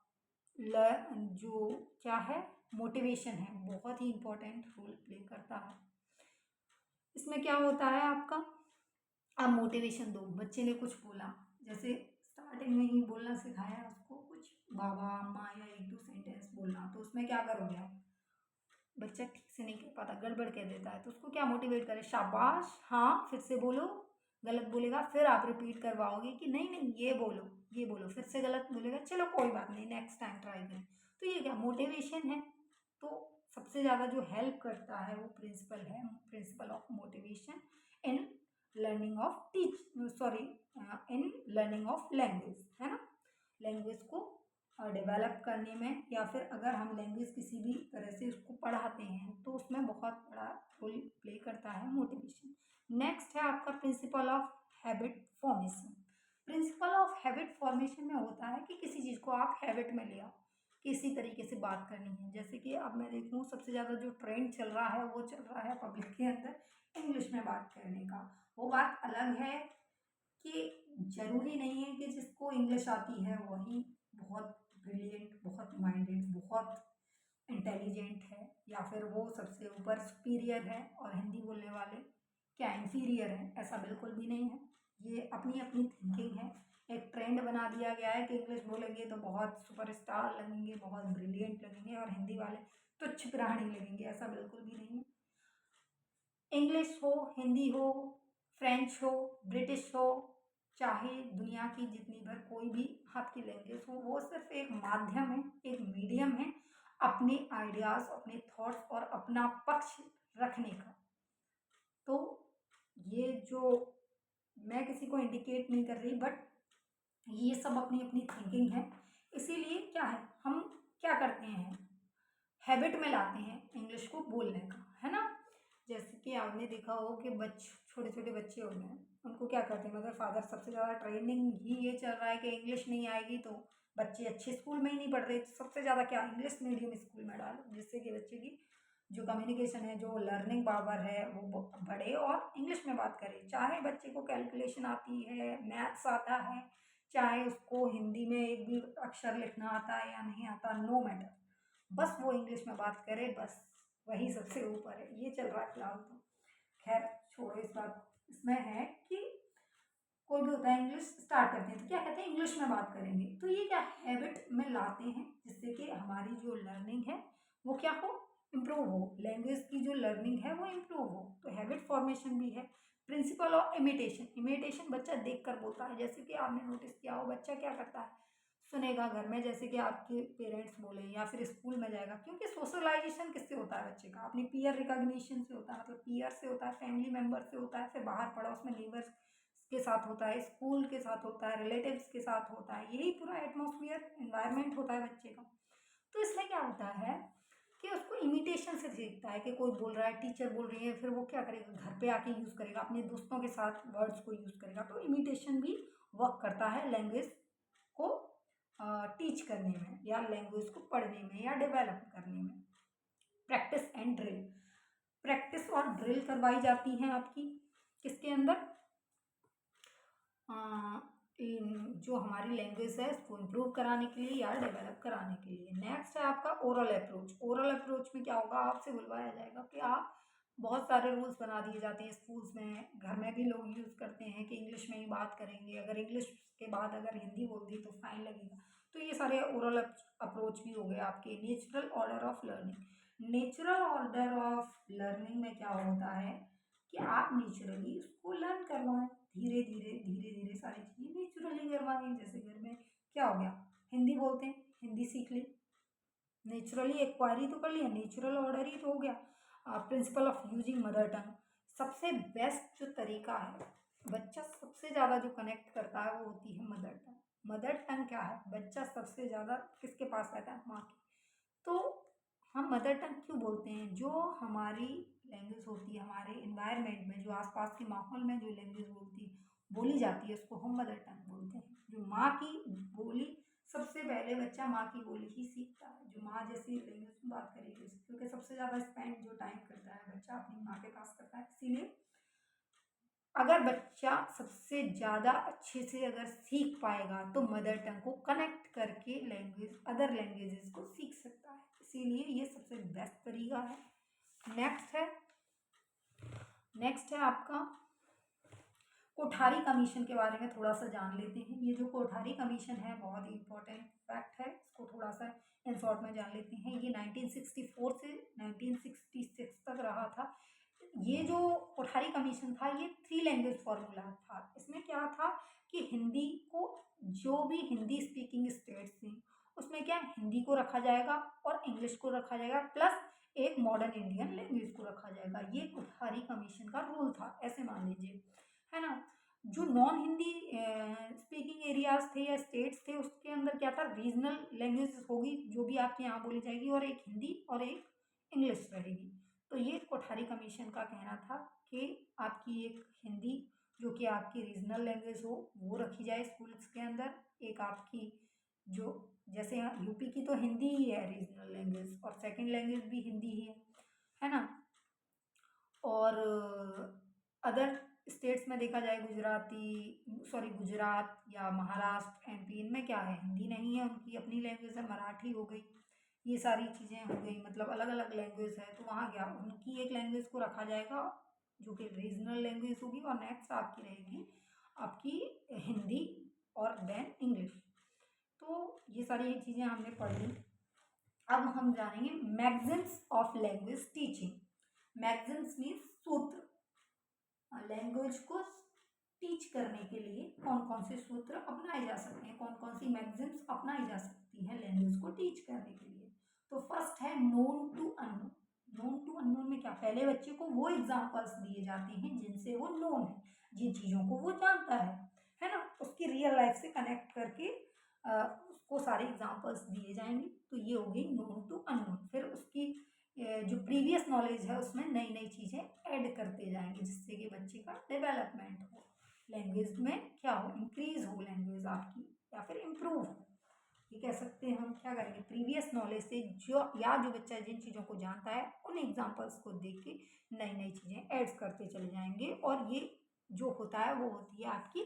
जो क्या है मोटिवेशन है, बहुत ही इम्पोर्टेंट रोल प्ले करता है। इसमें क्या होता है आपका, आप मोटिवेशन दो, बच्चे ने कुछ बोला, जैसे स्टार्टिंग में ही बोलना सिखाया उसको कुछ बाबा अम्मा या एक दो सेंटेंस बोलना, तो उसमें क्या करोगे आप, बच्चा ठीक से नहीं कह पाता, गड़बड़ कह देता है, तो उसको क्या मोटिवेट करें, शाबाश, हाँ फिर से बोलो, गलत बोलेगा फिर आप रिपीट करवाओगे कि नहीं नहीं ये बोलो ये बोलो, फिर से गलत बोलेगा, चलो कोई बात नहीं नेक्स्ट टाइम ट्राई करें। तो ये क्या मोटिवेशन है। तो सबसे ज़्यादा जो हेल्प करता है वो प्रिंसिपल है, principal of motivation in learning of in learning of language, है ना। लैंग्वेज को डेवलप करने में, या फिर अगर हम लैंग्वेज किसी भी तरह से उसको पढ़ाते हैं तो उसमें बहुत बड़ा रोल प्ले करता है मोटिवेशन। नेक्स्ट है आपका principle of habit formation. Principle of habit formation में होता है कि किसी चीज़ को आप हैबिट में ले आओ, किसी तरीके से बात करनी है। जैसे कि अब मैं देखूँ सबसे ज़्यादा जो ट्रेंड चल रहा है वो चल रहा है पब्लिक के अंदर इंग्लिश में बात करने का। वो बात अलग है कि ज़रूरी नहीं है कि जिसको इंग्लिश आती है वही बहुत ब्रिलियंट, बहुत माइंडेड, बहुत इंटेलिजेंट है, या फिर वो सबसे ऊपर सुपीरियर है और हिंदी बोलने वाले क्या इन्फीरियर है, ऐसा बिल्कुल भी नहीं है। ये अपनी अपनी थिंकिंग है। एक ट्रेंड बना दिया गया है कि इंग्लिश बोलेंगे तो बहुत सुपरस्टार लगेंगे, बहुत ब्रिलियंट लगेंगे, और हिंदी वाले तुच्छ प्राणी लगेंगे, ऐसा बिल्कुल भी नहीं है। इंग्लिश हो, हिंदी हो, फ्रेंच हो, ब्रिटिश हो, चाहे दुनिया की जितनी भर कोई भी आपकी लैंग्वेज हो, वो सिर्फ एक माध्यम है, एक मीडियम है अपने आइडियाज़, अपने थॉट्स और अपना पक्ष रखने का। तो ये जो मैं किसी को इंडिकेट नहीं कर रही, बट ये सब अपनी अपनी थिंकिंग है। इसीलिए क्या है, हम क्या करते हैं, हैबिट में लाते हैं इंग्लिश को बोलने का, है ना। जैसे कि आपने देखा हो कि छोटे छोटे बच्चे हो गए, उनको क्या करते हैं, मदर फादर सबसे ज़्यादा ट्रेंडिंग ही ये चल रहा है कि इंग्लिश नहीं आएगी तो बच्चे अच्छे स्कूल में ही नहीं पढ़ रहे, तो सबसे ज़्यादा क्या इंग्लिश मीडियम स्कूल में डालो, जिससे कि बच्चे की जो कम्युनिकेशन है, जो लर्निंग पावर है वो बढ़े और इंग्लिश में बात करे। चाहे बच्चे को कैलकुलेशन आती है, मैथ्स आता है, चाहे उसको हिंदी में एक भी अक्षर लिखना आता है या नहीं आता, नो मैटर, बस वो इंग्लिश में बात करे, बस वही सबसे ऊपर है। ये चल रहा है फिलहाल तो, खैर छोड़ो इस बात। इसमें है कि कोई भी होता है इंग्लिश स्टार्ट करते हैं तो क्या कहते हैं इंग्लिश में बात करेंगे, तो ये क्या हैबिट में लाते हैं, जिससे कि हमारी जो लर्निंग है वो क्या हो, इम्प्रूव हो, लैंग्वेज की जो लर्निंग है वो इम्प्रूव हो। तो हैबिट फॉर्मेशन भी है। प्रिंसिपल ऑफ इमिटेशन, इमिटेशन बच्चा देख कर बोलता है। जैसे कि आपने नोटिस किया हो, बच्चा क्या करता है, सुनेगा घर में, जैसे कि आपके पेरेंट्स बोले, या फिर स्कूल में जाएगा, क्योंकि सोशलाइजेशन किससे होता है बच्चे का, अपने पीयर रिकॉग्निशन से होता है, मतलब पीयर से होता है, फैमिली मेम्बर से होता है, फिर बाहर पड़ोस में नेबर्स के साथ होता है, स्कूल के साथ होता है, रिलेटिव्स के साथ होता है, यही पूरा एटमॉस्फेयर एनवायरनमेंट होता है बच्चे का। तो इसमें क्या होता है कि उसको इमिटेशन से सीखता है कि कोई बोल रहा है, टीचर बोल रही है, फिर वो क्या करेगा, घर पे आके यूज़ करेगा, अपने दोस्तों के साथ वर्ड्स को यूज़ करेगा। तो इमिटेशन भी वर्क करता है लैंग्वेज को टीच करने में, या लैंग्वेज को पढ़ने में, या डेवलप करने में। प्रैक्टिस एंड ड्रिल, प्रैक्टिस और ड्रिल करवाई जाती हैं आपकी किसके अंदर, जो हमारी लैंग्वेज है उसको इम्प्रूव कराने के लिए या डेवलप कराने के लिए। नेक्स्ट है आपका ओरल अप्रोच। ओरल अप्रोच में क्या होगा, आपसे बुलवाया जाएगा कि आप, बहुत सारे रूल्स बना दिए जाते हैं स्कूल्स में, घर में भी लोग यूज़ करते हैं कि इंग्लिश में ही बात करेंगे, अगर इंग्लिश के बाद अगर हिंदी बोल दी तो फाइन लगेगा। तो ये सारे ओरल अप्रोच भी हो गए आपके। Natural order of learning. Natural order of learning में क्या होता है कि आप नेचुरली उसको लर्न करवाएं, धीरे धीरे धीरे धीरे सारी चीज़ें नेचुरली करवाएं। जैसे घर में क्या हो गया, हिंदी बोलते हैं, हिंदी सीख ली, नेचुरली एक्वायरी तो कर लिया, नेचुरल ऑर्डर ही तो हो गया। Principle of using mother tongue. सबसे बेस्ट जो तरीका है, बच्चा सबसे ज़्यादा जो कनेक्ट करता है वो होती है मदर टंग। मदर टंग क्या है, बच्चा सबसे ज़्यादा किसके पास रहता है, माँ की। तो हम मदर टंग क्यों बोलते हैं, जो हमारी लैंग्वेज होती है, हमारे इन्वायरमेंट में जो आसपास के माहौल में जो लैंग्वेज बोली जाती है उसको हम मदर टंग बोलते हैं। जो माँ की बोली, सबसे पहले बच्चा माँ की बोली ही सीखता है, जो माँ जैसी लैंग्वेज में बात करेगी, क्योंकि सबसे ज़्यादा स्पेंड जो टाइम करता है बच्चा अपनी माँ के पास करता है। इसीलिए अगर बच्चा सबसे ज़्यादा अच्छे से अगर सीख पाएगा तो मदर टंग को कनेक्ट करके लैंग्वेज, अदर लैंग्वेजेस को सीख सकता है। इसीलिए ये सबसे बेस्ट तरीका है। नेक्स्ट है आपका कोठारी कमीशन के बारे में थोड़ा सा जान लेते हैं। ये जो कोठारी कमीशन है बहुत ही इंपॉर्टेंट फैक्ट है, इसको थोड़ा सा इन शॉर्ट में जान लेते हैं। ये 1964 से 1966 तक रहा था। ये जो कोठारी कमीशन था ये 3 लैंग्वेज फॉर्मूला था। इसमें क्या था कि हिंदी को, जो भी हिंदी स्पीकिंग स्टेट्स थी उसमें क्या हिंदी को रखा जाएगा और इंग्लिश को रखा जाएगा, प्लस एक मॉडर्न इंडियन लैंग्वेज को रखा जाएगा। ये कोठारी कमीशन का रूल था, ऐसे मान लीजिए, है ना। जो नॉन हिंदी स्पीकिंग एरियाज थे या स्टेट्स थे उसके अंदर क्या था, रीजनल लैंग्वेज होगी जो भी आपके यहाँ बोली जाएगी, और एक हिंदी और एक इंग्लिश रहेगी। तो ये कोठारी कमीशन का कहना था कि आपकी एक हिंदी जो कि आपकी रीजनल लैंग्वेज हो वो रखी जाए स्कूल्स के अंदर, एक आपकी जो, जैसे यहाँ यूपी की तो हिंदी ही है रीजनल लैंग्वेज और सेकंड लैंग्वेज भी हिंदी ही है ना। और अदर स्टेट्स में देखा जाए गुजरात या महाराष्ट्र, एमपी, इनमें क्या है, हिंदी नहीं है, उनकी अपनी लैंग्वेज है, मराठी हो गई, ये सारी चीज़ें हो गई, मतलब अलग अलग लैंग्वेज है। तो वहाँ क्या, उनकी एक लैंग्वेज को रखा जाएगा जो कि रीजनल लैंग्वेज होगी, और नेक्स्ट आपकी रहेगी आपकी हिंदी और देन इंग्लिश। तो ये सारी चीज़ें हमने पढ़ी। अब हम जानेंगे maxims of language teaching. Maxims means सूत्र। लैंग्वेज को टीच करने के लिए कौन कौन से सूत्र अपनाए जा सकते हैं, कौन कौन सी मैगजीम्स अपनाई जा सकती है लैंग्वेज को टीच करने के लिए। तो फर्स्ट है known to unknown. Known to unknown में क्या, पहले बच्चे को वो एग्जांपल्स दिए जाते हैं जिनसे वो नोन है, जिन चीज़ों को वो जानता है ना, उसकी रियल लाइफ से कनेक्ट करके उसको सारे एग्जांपल्स दिए जाएंगे। तो ये हो गई नोन टू अननोन। फिर उसकी जो प्रीवियस नॉलेज है उसमें नई नई चीज़ें ऐड करते जाएंगे जिससे कि बच्चे का डेवलपमेंट हो, लैंग्वेज में क्या हो, इंक्रीज हो लैंग्वेज आपकी, या फिर इम्प्रूव हो। ये कह सकते हैं हम क्या करेंगे, प्रीवियस नॉलेज से जो बच्चा जिन चीज़ों को जानता है उन एग्जाम्पल्स को देख के नई नई चीज़ें ऐड करते चले जाएंगे। और ये जो होता है वो होती है आपकी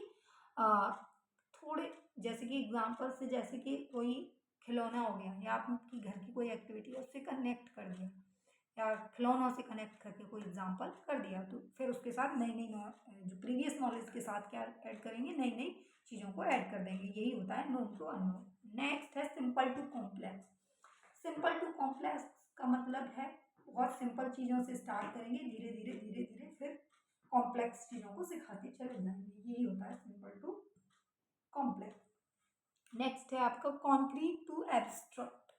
थोड़े, जैसे कि एग्जाम्पल से, जैसे कि कोई खिलौना हो गया या आपकी घर की कोई एक्टिविटी है उससे कनेक्ट कर दिया, या खिलौनों से कनेक्ट करके कोई एग्जाम्पल कर दिया, तो फिर उसके साथ नई नई जो प्रीवियस नॉलेज के साथ क्या ऐड करेंगे, नई नई चीज़ों को ऐड कर देंगे। यही होता है नोन टू अननोन। नेक्स्ट है simple to complex. Simple to complex का मतलब है बहुत सिंपल चीज़ों से स्टार्ट करेंगे, धीरे धीरे धीरे धीरे फिर कॉम्प्लेक्स चीज़ों को सिखाते चले जाएंगे। यही होता है सिंपल टू कॉम्प्लेक्स। नेक्स्ट है आपका concrete to abstract.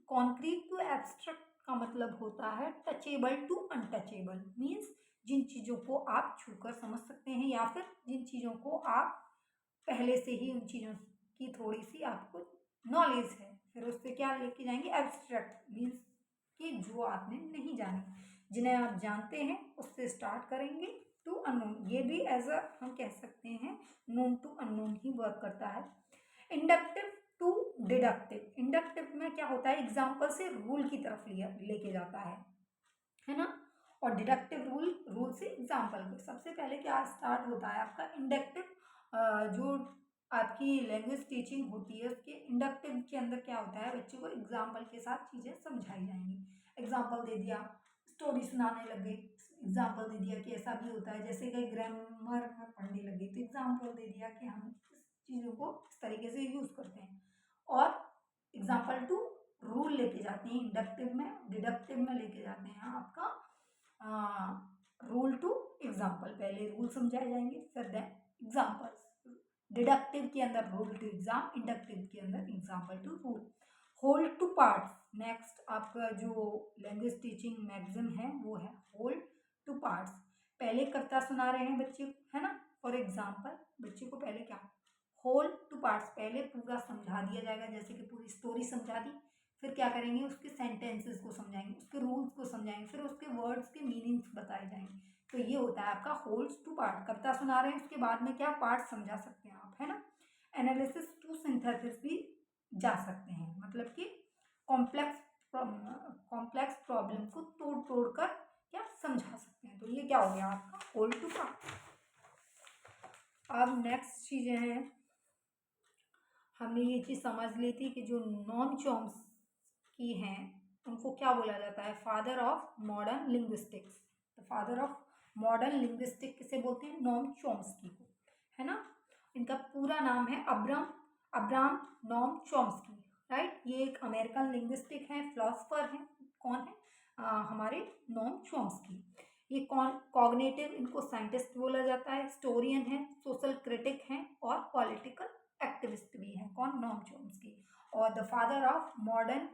Concrete to abstract का मतलब होता है टचेबल टू अनटचेबल। मीन्स जिन चीज़ों को आप छूकर समझ सकते हैं, या फिर जिन चीज़ों को आप पहले से ही उन चीज़ों की थोड़ी सी आपको नॉलेज है, फिर उससे क्या लेके जाएंगे, एब्स्ट्रैक्ट मीन्स कि जो आपने नहीं जाने, जिन्हें आप जानते हैं उससे स्टार्ट करेंगे टू अननोन। ये भी एज अ हम कह सकते हैं नोन टू अननोन ही वर्क करता है। Inductive to deductive. इंडक्टिव में क्या होता है, एग्जाम्पल से रूल की तरफ लेके जाता है ना, और डिडक्टिव रूल से एग्जाम्पल के। सबसे पहले क्या स्टार्ट होता है आपका इंडक्टिव जो आपकी लैंग्वेज टीचिंग होती है उसके इंडक्टिव के अंदर क्या होता है, बच्चों को एग्जाम्पल के साथ चीज़ें समझाई जाएंगी। एग्जाम्पल दे दिया, स्टोरी सुनाने लगे, एग्जाम्पल दे दिया कि ऐसा भी होता है, जैसे कि ग्रामर में पढ़ने लगे तो एग्जाम्पल दे दिया कि हम इस चीज़ों को इस तरीके से यूज़ करते हैं। और एग्जाम्पल टू रूल लेके जाते हैं, इंडक्टिव में डिडक्टिव में लेके जाते हैं आपका रूल टू एग्जाम्पल। पहले रूल समझाए जाएंगे, फिर देन एग्जाम्पल्स। डिडक्टिव के अंदर रूल टू एग्जाम, इंडक्टिव के अंदर example to rule. Whole to parts, next आपका जो लैंग्वेज टीचिंग मैगजीन है वो है होल टू पार्ट्स। पहले कविता सुना रहे हैं बच्चे को, है ना, फॉर एग्जाम्पल बच्चे को पहले क्या, होल टू पार्ट्स, पहले पूरा समझा दिया जाएगा, जैसे कि पूरी स्टोरी समझा दी। फिर क्या करेंगे, उसके सेंटेंसेस को समझाएंगे, उसके रूल्स को समझाएंगे, फिर उसके वर्ड्स के मीनिंग्स बताए जाएंगे। तो ये होता है आपका होल्स टू पार्ट। कविता सुना रहे हैं उसके बाद में क्या पार्ट समझा सकते हैं आप, है ना। एनालिसिस टू सिंथेसिस भी जा सकते हैं, मतलब कि कॉम्प्लेक्स प्रॉब्लम को तोड़ तोड़ कर क्या समझा सकते हैं। तो ये क्या हो गया आपका होल टू पार्ट। अब नेक्स्ट चीज़ें हैं, हमने ये चीज़ समझ ली थी कि जो नॉम चॉम्स्की हैं उनको क्या बोला जाता है, फादर ऑफ मॉडर्न लिंग्विस्टिक्स। तो फादर ऑफ मॉडर्न लिंग्विस्टिक किसे बोलते हैं, नॉम चॉम्स्की को, है ना। इनका पूरा नाम है अब्राम नॉम चॉम्स्की, राइट। ये एक अमेरिकन लिंग्विस्टिक हैं, फिलोसफर हैं। कौन है, हमारे नॉम चॉम्स्की। ये कॉग्निटिव, इनको साइंटिस्ट बोला जाता है, हिस्टोरियन है, सोशल क्रिटिक हैं और पॉलिटिकल एक्टिविस्ट भी हैं। कौन, नॉम चॉम्स्की। और the father of modern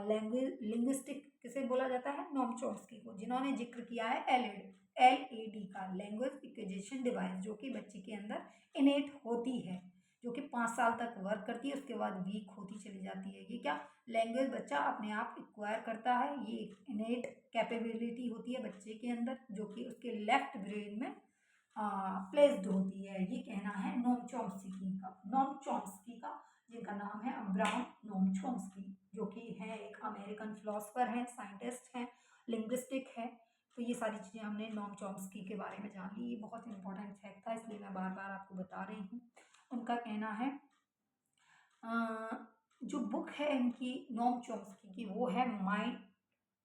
language linguistic किसे बोला जाता है, नॉम चॉम्स्की को, जिन्होंने जिक्र किया है LAD का, लैंग्वेज एक्विजिशन डिवाइस, जो कि बच्चे के अंदर इनेट होती है, जो कि 5 साल तक वर्क करती है, उसके बाद वीक होती चली जाती है। ये क्या, लैंग्वेज बच्चा अपने आप एक्वायर करता है, ये इनेट कैपेबिलिटी होती है बच्चे के अंदर, जो कि उसके लेफ्ट ब्रेन में प्लेस्ड होती है। ये कहना है नोम चॉम्स्की का, जिनका नाम है अब्राहम नोम चॉम्स्की, जो कि हैं एक अमेरिकन फिलोसफर हैं, साइंटिस्ट हैं, लिंग्विस्टिक है। तो ये सारी चीज़ें हमने नोम चॉम्स्की के बारे में जान ली। ये बहुत इंपॉर्टेंट फैक्ट था, इसलिए मैं बार बार आपको बता रही हूँ। उनका कहना है जो बुक है इनकी नोम चॉम्स्की की, वो है माइंड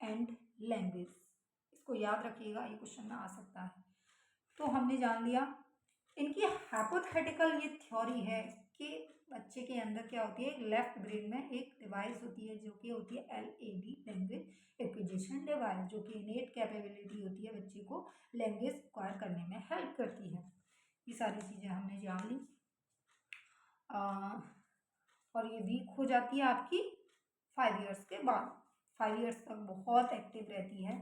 एंड लैंग्वेज। इसको याद रखिएगा, ये क्वेश्चन में आ सकता है। तो हमने जान लिया इनकी हाइपोथेटिकल ये थ्योरी है कि बच्चे के अंदर क्या होती है, एक लेफ्ट ब्रेन में एक डिवाइस होती है, जो कि होती है LAD, लैंग्वेज एक्विजिशन डिवाइस, जो कि इनेट कैपेबिलिटी होती है बच्चे को लैंग्वेज एक्वायर करने में हेल्प करती है। ये सारी चीज़ें हमने जान ली। और ये वीक हो जाती है आपकी 5 ईयर्स के बाद, 5 ईयर्स तक बहुत एक्टिव रहती है।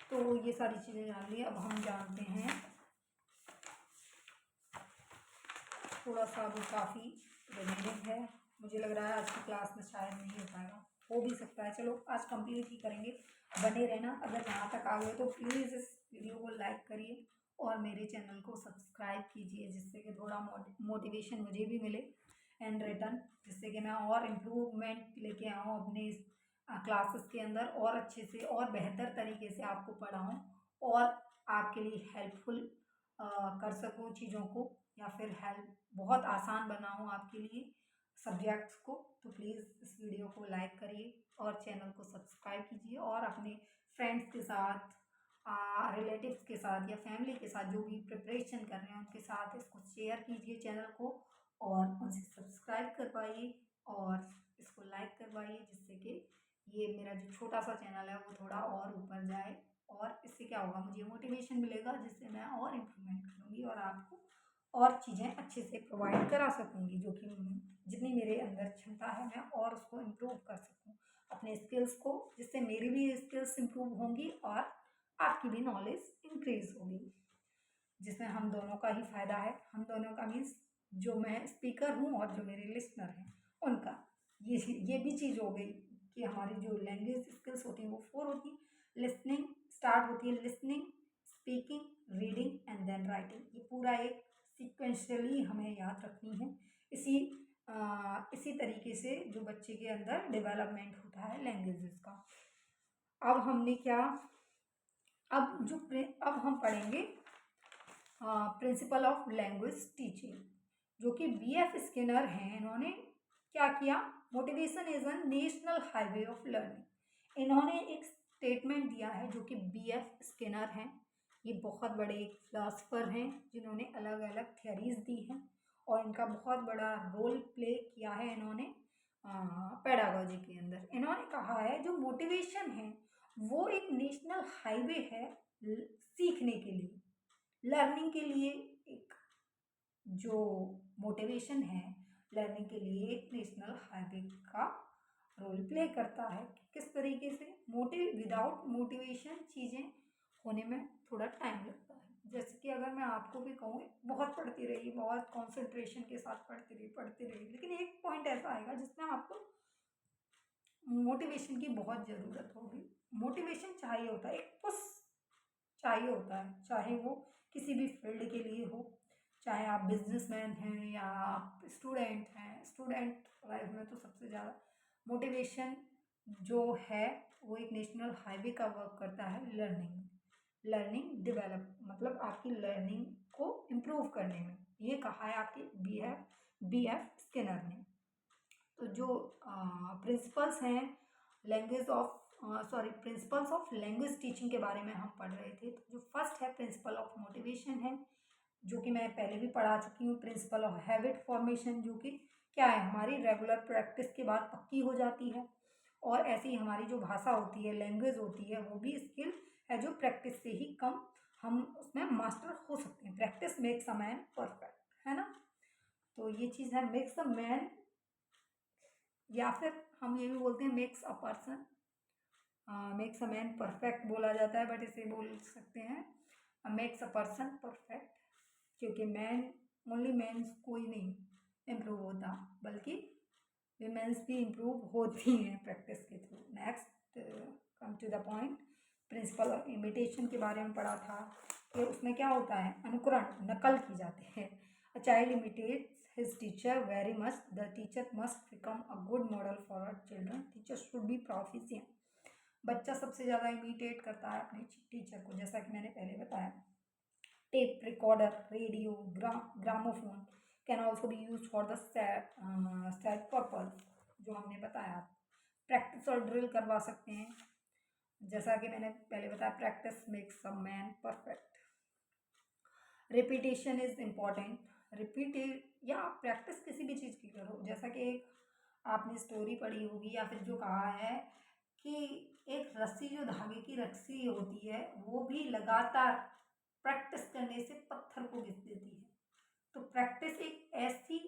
तो ये सारी चीज़ें जान ली। अब हम जानते हैं थोड़ा सा, वो काफ़ी रिमेनिंग है, मुझे लग रहा है आज की क्लास में शायद नहीं हो पाएगा, हो भी सकता है, चलो आज कंप्लीट ही करेंगे। बने रहना, अगर यहाँ तक आ गए तो प्लीज़ इस वीडियो को लाइक करिए और मेरे चैनल को सब्सक्राइब कीजिए, जिससे कि थोड़ा मोटिवेशन मुझे भी मिले एंड रिटर्न, जिससे कि मैं और इम्प्रूवमेंट लेके आऊँ अपने क्लासेस के अंदर, और अच्छे से और बेहतर तरीके से आपको पढ़ाऊँ और आपके लिए हेल्पफुल कर सकूँ चीज़ों को, या फिर हेल्प बहुत आसान बनाऊँ आपके लिए सब्जेक्ट्स को। तो प्लीज़ इस वीडियो को लाइक करिए और चैनल को सब्सक्राइब कीजिए, और अपने फ्रेंड्स के साथ, रिलेटिव्स के साथ या फैमिली के साथ जो भी प्रिपरेशन कर रहे हैं उनके साथ इसको शेयर कीजिए चैनल को, और उनसे सब्सक्राइब करवाइए और इसको लाइक करवाइए, जिससे कि ये मेरा जो छोटा सा चैनल है वो थोड़ा और ऊपर जाए, और इससे क्या होगा, मुझे मोटिवेशन मिलेगा, जिससे मैं और इम्प्रूवमेंट करूँगी और आपको और चीज़ें अच्छे से प्रोवाइड करा सकूँगी, जो कि जितनी मेरे अंदर क्षमता है मैं और उसको इम्प्रूव कर सकूँ अपने स्किल्स को, जिससे मेरी भी स्किल्स इम्प्रूव होंगी और आपकी भी नॉलेज इंक्रीज होगी, जिसमें हम दोनों का ही फायदा है। हम दोनों का मीन्स जो मैं स्पीकर हूँ और जो मेरे लिसनर हैं उनका, ये भी चीज़ हो गई कि हमारी जो लैंग्वेज स्किल्स होती हैं वो 4 होती हैं। लिसनिंग स्टार्ट होती है, listening, speaking, reading and then writing. ये पूरा एक सिक्वेंशली हमें याद रखनी है। इसी तरीके से जो बच्चे के अंदर डेवलपमेंट होता है लैंग्वेजेस का। अब हमने क्या, अब हम पढ़ेंगे प्रिंसिपल ऑफ लैंग्वेज टीचिंग, जो कि BF स्किनर हैं। इन्होंने क्या किया, motivation is a national highway of learning. इन्होंने एक स्टेटमेंट दिया है, जो कि BF स्किनर हैं। ये बहुत बड़े एक फिलासफर हैं जिन्होंने अलग अलग थियरीज दी हैं, और इनका बहुत बड़ा रोल प्ले किया है इन्होंने पेडागोजी के अंदर। इन्होंने कहा है जो मोटिवेशन है वो एक नेशनल हाईवे है सीखने के लिए, लर्निंग के लिए। एक जो मोटिवेशन है लर्निंग के लिए एक नेशनल हाईवे का रोल प्ले करता है। किस तरीके से, विदाउट मोटिवेशन चीज़ें होने में थोड़ा टाइम लगता है। जैसे कि अगर मैं आपको भी कहूँ, बहुत पढ़ती रही, बहुत कंसंट्रेशन के साथ पढ़ती रही, लेकिन एक पॉइंट ऐसा आएगा जिसमें आपको मोटिवेशन की बहुत ज़रूरत होगी। मोटिवेशन चाहिए होता है, एक पुश चाहिए होता है, चाहे वो किसी भी फील्ड के लिए हो, चाहे आप बिजनेसमैन हैं या आप स्टूडेंट हैं। स्टूडेंट लाइफ में तो सबसे ज़्यादा मोटिवेशन जो है वो एक नेशनल हाईवे का वर्क करता है लर्निंग डेवलप, मतलब आपकी लर्निंग को इम्प्रूव करने में। ये कहा है आपके BF स्किनर ने। तो जो प्रिंसिपल्स हैं प्रिंसिपल्स ऑफ लैंग्वेज टीचिंग के बारे में हम पढ़ रहे थे। तो जो फर्स्ट है प्रिंसिपल ऑफ मोटिवेशन है, जो कि मैं पहले भी पढ़ा चुकी हूँ। प्रिंसिपल ऑफ हैबिट फॉर्मेशन, जो कि क्या है, हमारी रेगुलर प्रैक्टिस के बाद पक्की हो जाती है। और ऐसी हमारी जो भाषा होती है, लैंग्वेज होती है, वो भी स्किल है जो प्रैक्टिस से ही कम हम उसमें मास्टर हो सकते हैं। Practice makes a man perfect, है ना। तो ये चीज़ है, मेक्स अ मैन, या फिर हम ये भी बोलते हैं makes a person. Makes a man perfect बोला जाता है, बट इसे बोल सकते हैं मेक्स अ पर्सन परफेक्ट, क्योंकि ओनली मैंस कोई नहीं इम्प्रूव होता, बल्कि विमेंस भी इम्प्रूव होती हैं प्रैक्टिस के through. Next, come to the point, principle of imitation के बारे में पढ़ा था कि उसमें क्या होता है, अनुकरण, नकल की जाती है। A child imitates his teacher very much, the teacher must become a good model for our children, teacher should be proficient. बच्चा सबसे ज़्यादा इमिटेट करता है अपने टीचर को, जैसा कि मैंने पहले बताया। Tape recorder, radio, gramophone can also be use for the set purpose, जो हमने बताया। प्रैक्टिस और ड्रिल करवा सकते हैं, जैसा कि मैंने पहले बताया, practice makes a man perfect. Repetition is important, या प्रैक्टिस किसी भी चीज़ की करो, जैसा कि आपने स्टोरी पढ़ी होगी, या फिर जो कहा है कि एक रस्सी, जो धागे की रस्सी होती है, वो भी लगातार प्रैक्टिस करने से पत्थर को घिस देती है। तो प्रैक्टिस एक ऐसी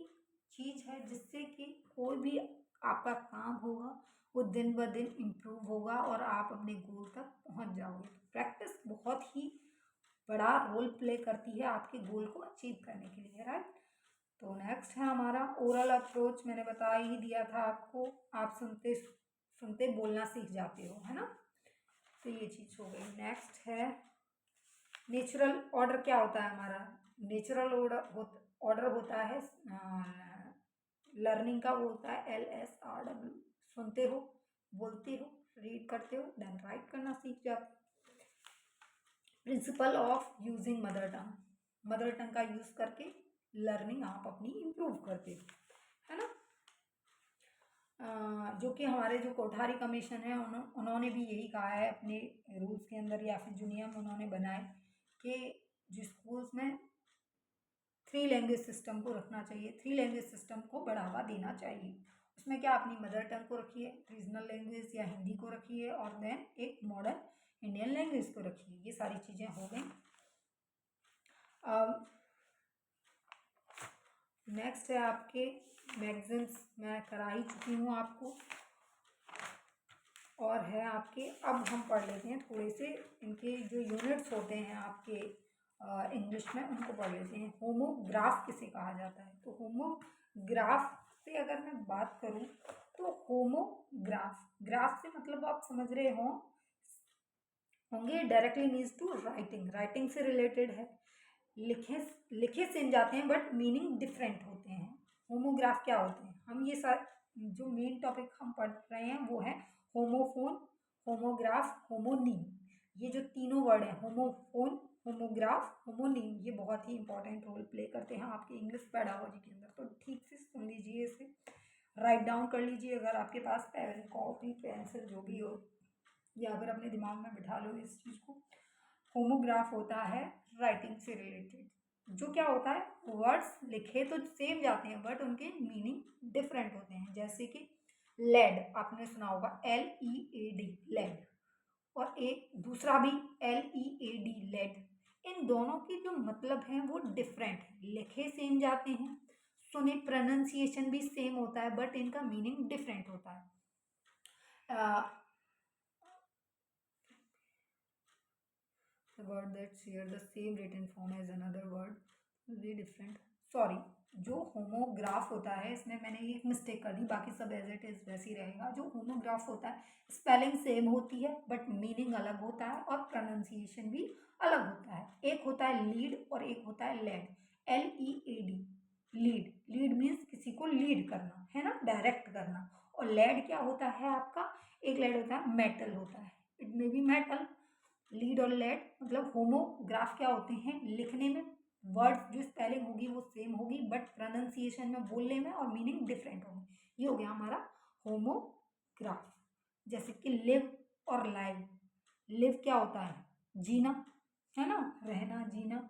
चीज़ है जिससे कि कोई भी आपका काम होगा वो दिन ब दिन इम्प्रूव होगा और आप अपने गोल तक पहुंच जाओगे। प्रैक्टिस बहुत ही बड़ा रोल प्ले करती है आपके गोल को अचीव करने के लिए, राइट। तो नेक्स्ट है हमारा ओरल अप्रोच। मैंने बता ही दिया था आपको, आप सुनते सुनते बोलना सीख जाते हो, है ना। तो ये चीज़ हो गई। नेक्स्ट है नेचुरल ऑर्डर। क्या होता है हमारा नेचुरल ऑर्डर होता है लर्निंग का, वो होता है LSRW। सुनते हो, बोलते हो, रीड करते हो, देन राइट करना सीख जाते हो। Principle of using mother tongue, mother tongue का यूज़ करके लर्निंग आप अपनी इम्प्रूव करते हो, है ना। जो कि हमारे जो कोठारी कमीशन है उन्होंने भी यही कहा है अपने रूल्स के अंदर, या फिर जो नियम उन्होंने बनाए, कि जो स्कूल्स में 3 लैंग्वेज सिस्टम को रखना चाहिए, 3 लैंग्वेज सिस्टम को बढ़ावा देना चाहिए। उसमें क्या, अपनी मदर टंग को रखिए, रीजनल लैंग्वेज या हिंदी को रखिए, और देन एक मॉडर्न इंडियन लैंग्वेज को रखिए। ये सारी चीज़ें हो गई। नेक्स्ट है आपके मैगजीन्स, मैं करा ही चुकी हूँ आपको, और है आपके, अब हम पढ़ लेते हैं थोड़े से इनके जो यूनिट्स होते हैं आपके इंग्लिश में, उनको पढ़ लेते हैं। होमोग्राफ किसे कहा जाता है, तो होमोग्राफ से अगर मैं बात करूं तो ग्राफ से मतलब आप समझ रहे होंगे डायरेक्टली मीन्स टू राइटिंग से रिलेटेड है। लिखे सेम जाते हैं बट मीनिंग डिफरेंट होते हैं। होमोग्राफ क्या होते हैं, हम ये जो मेन टॉपिक हम पढ़ रहे हैं वो है होमोफोन, होमोग्राफ, होमोनीम। ये जो तीनों वर्ड हैं, होमोफोन, होमोग्राफ, होमोनीम, ये बहुत ही इंपॉर्टेंट रोल प्ले करते हैं आपके इंग्लिश पेडागोजी के अंदर। तो ठीक से सुन लीजिए, इसे राइट डाउन कर लीजिए अगर आपके पास पेन, कॉपी, पेंसिल जो भी हो, या फिर अपने दिमाग में बिठा लो इस चीज़ को। होमोग्राफ होता है राइटिंग से रिलेटेड, जो क्या होता है, वर्ड्स लिखे तो सेम जाते हैं बट उनके मीनिंग डिफरेंट होते हैं। जैसे कि लेड, आपने सुना होगा, LEAD, लेड, और एक दूसरा भी LEAD, लेड। इन दोनों के जो मतलब हैं वो डिफरेंट है, लिखे सेम जाते हैं, सुने प्रोनाउंसिएशन भी सेम होता है बट इनका मीनिंग डिफरेंट होता है। The word that share the same written form as another word will be different. Sorry, जो होमोग्राफ होता है, इसमें मैंने एक मिस्टेक कर दी, बाकी सब एज इट इज वैसे ही रहेगा। जो होमोग्राफ होता है, स्पेलिंग सेम होती है बट मीनिंग अलग होता है और प्रोनाउंसिएशन भी अलग होता है। एक होता है लीड और एक होता है lead, LEAD, lead. Lead means किसी को लीड करना, है ना, डायरेक्ट करना। और लेड क्या होता है आपका, एक लेड होता है मेटल होता है, it may be metal. Lead और लेड मतलब होमोग्राफ क्या होते हैं, लिखने में वर्ड्स जो स्पेलिंग होगी वो सेम होगी बट प्रोनाउंसिएशन में, बोलने में और मीनिंग डिफरेंट होगी। ये हो गया हमारा होमोग्राफ। जैसे कि लिव और लाइव। लिव क्या होता है, जीना, है ना, रहना, जीना।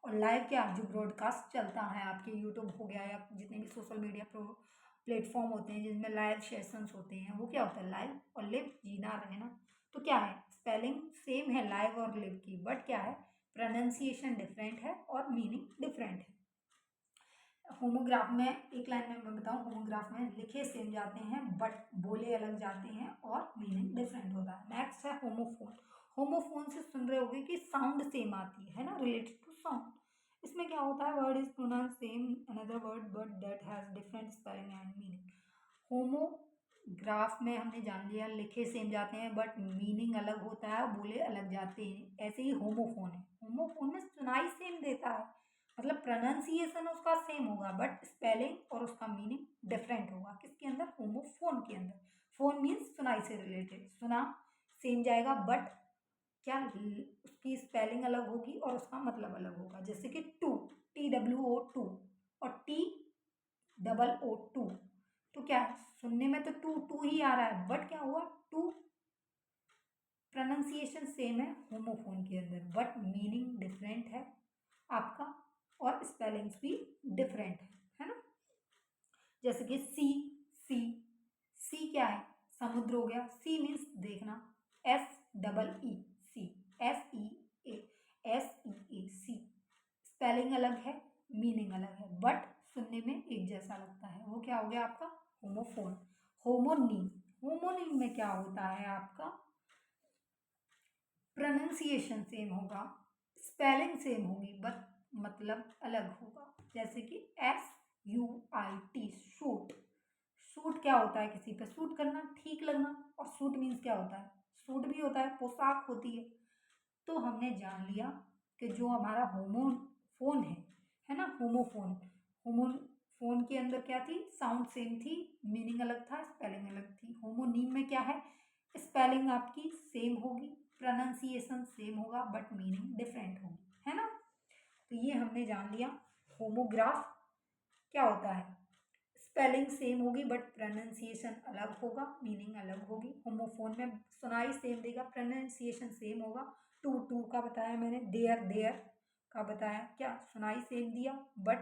और लाइव क्या, जो ब्रॉडकास्ट चलता है आपके यूट्यूब हो गया या जितने भी सोशल मीडिया प्लेटफॉर्म होते हैं जिसमें लाइव सेशंस होते हैं, वो क्या होता है, लाइव। और लिव, जीना, रहना। तो क्या है, स्पेलिंग सेम है लाइव और लिव की बट क्या है, प्रोनाउंसिएशन डिफरेंट है और मीनिंग डिफरेंट है। होमोग्राफ में एक लाइन में मैं बताऊं, होमोग्राफ में लिखे सेम जाते हैं बट बोले अलग जाते हैं और मीनिंग डिफरेंट होता है। नेक्स्ट है होमोफोन। होमोफोन से सुन रहे होगे कि साउंड सेम आती है ना, रिलेटेड टू साउंड। इसमें क्या होता है, word is pronounce same another word but that has different spelling and meaning. Homograph में हमने जान लिया, लिखे सेम जाते हैं बट मीनिंग अलग होता है, बोले अलग जाते हैं। ऐसे ही होमोफोन है, होमोफोन में सुनाई सेम देता है, मतलब प्रोनाउंसिएशन उसका सेम होगा बट स्पेलिंग और उसका मीनिंग डिफरेंट होगा। किसके अंदर, होमोफोन के अंदर। फोन मीन्स सुनाई से रिलेटेड, सुना सेम जाएगा बट क्या, उसकी स्पेलिंग अलग होगी और उसका मतलब अलग होगा। जैसे कि टू, TWO, और TOO, तो क्या है, सुनने में तो टू टू ही आ रहा है बट क्या हुआ, टू, प्रोनाउंसिएशन सेम है होमोफोन के अंदर बट मीनिंग डिफरेंट है आपका और स्पेलिंग्स भी डिफरेंट है ना। जैसे कि सी, सी, सी क्या है, समुद्र हो गया। सी मीन्स देखना, SEE, सी, SEA, सी। स्पेलिंग अलग है, मीनिंग अलग है बट सुनने में एक जैसा लगता है, वो क्या हो गया आपका, होमोफोन। होमोनीम, होमोनीम में क्या होता है आपका, प्रोनाउंसिएशन सेम होगा, स्पेलिंग सेम होगी बट मतलब अलग होगा। जैसे कि SUIT, सूट। सूट क्या होता है, किसी पे सूट करना, ठीक लगना। और सूट मीन्स क्या होता है, सूट भी होता है, पोशाक होती है। तो हमने जान लिया कि जो हमारा होमोफोन है ना, होमोफोन, होमोफोन के अंदर क्या थी, साउंड सेम थी, मीनिंग अलग था, स्पेलिंग अलग थी। होमोनीम में क्या है, स्पेलिंग आपकी सेम होगी, प्रोनाउंसिएशन सेम होगा बट मीनिंग डिफरेंट होगी, है ना। तो ये हमने जान लिया। होमोग्राफ क्या होता है, स्पेलिंग सेम होगी बट प्रोनाउंसिएशन अलग होगा, मीनिंग अलग होगी। होमोफोन में सुनाई सेम देगा, प्रोनाउंसिएशन सेम होगा। टू टू का बताया मैंने, देयर देयर का बताया, क्या सुनाई सेम दिया बट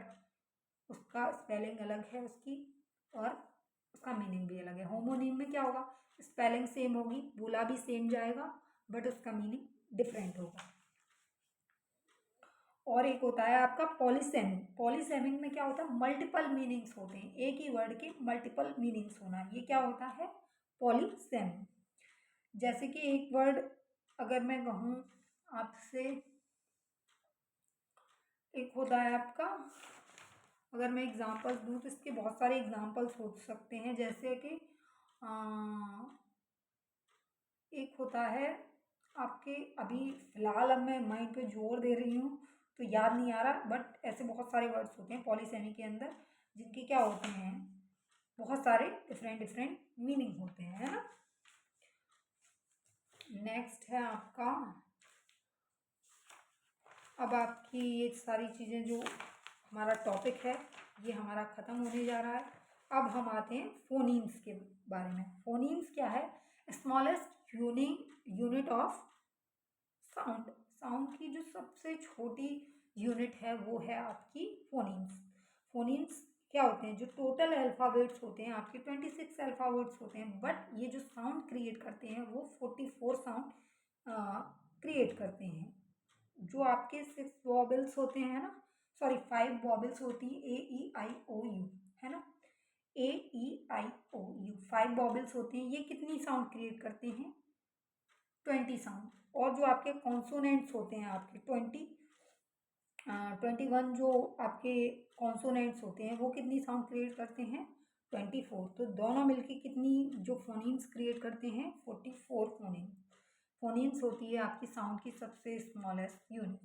उसका स्पेलिंग अलग है उसकी और उसका मीनिंग भी अलग है। होमोनीम में क्या होगा, स्पेलिंग सेम होगी, बोला भी सेम जाएगा बट उसका मीनिंग डिफरेंट होगा। और एक होता है आपका पॉलीसेमिंग। पॉलीसेमिंग में क्या होता है, मल्टीपल मीनिंग्स होते हैं, एक ही वर्ड के मल्टीपल मीनिंग्स होना, ये क्या होता है, पॉलीसेमिंग। जैसे कि एक वर्ड अगर मैं कहूँ आपसे, एक होता है आपका, अगर मैं एग्जांपल्स दूँ तो इसके बहुत सारे एग्जांपल्स हो सकते हैं। जैसे कि एक होता है आपके, अभी फ़िलहाल अब मैं माइंड पे जोर दे रही हूँ तो याद नहीं आ रहा बट ऐसे बहुत सारे वर्ड्स होते हैं पॉलीसेमी के अंदर जिनके क्या होते हैं, बहुत सारे डिफरेंट डिफरेंट मीनिंग होते हैं, है ना। नेक्स्ट है आपका अब आपकी ये सारी चीज़ें जो हमारा टॉपिक है ये हमारा ख़त्म होने जा रहा है। अब हम आते हैं फोनीम्स के बारे में। फोनीम्स क्या है? Smallest unit of sound. Sound की जो सबसे छोटी यूनिट है वो है आपकी फोनीम्स। फोनीम्स क्या होते हैं? जो टोटल अल्फ़ाबेट्स होते हैं आपके 26 अल्फ़ाबेट्स होते हैं, बट ये जो साउंड क्रिएट करते हैं वो 44 साउंड क्रिएट करते हैं। जो आपके 6 वॉबल्स होते हैं ना, सॉरी 5 वॉबल्स होती है, ए ई आई ओ यू, है ना, ए ई आई ओ यू 5 वॉबल्स होते हैं। ये कितनी साउंड क्रिएट करते हैं? 20 साउंड। और जो आपके कॉन्सोनेंट्स होते हैं आपके 21 जो आपके कॉन्सोनेंट्स होते हैं वो कितनी साउंड क्रिएट करते हैं? 24। तो दोनों मिलके कितनी जो फोनीम्स क्रिएट करते हैं? 44 फोनीम्स। फोनीम्स होती है आपकी साउंड की सबसे स्मॉलेस्ट यूनिट।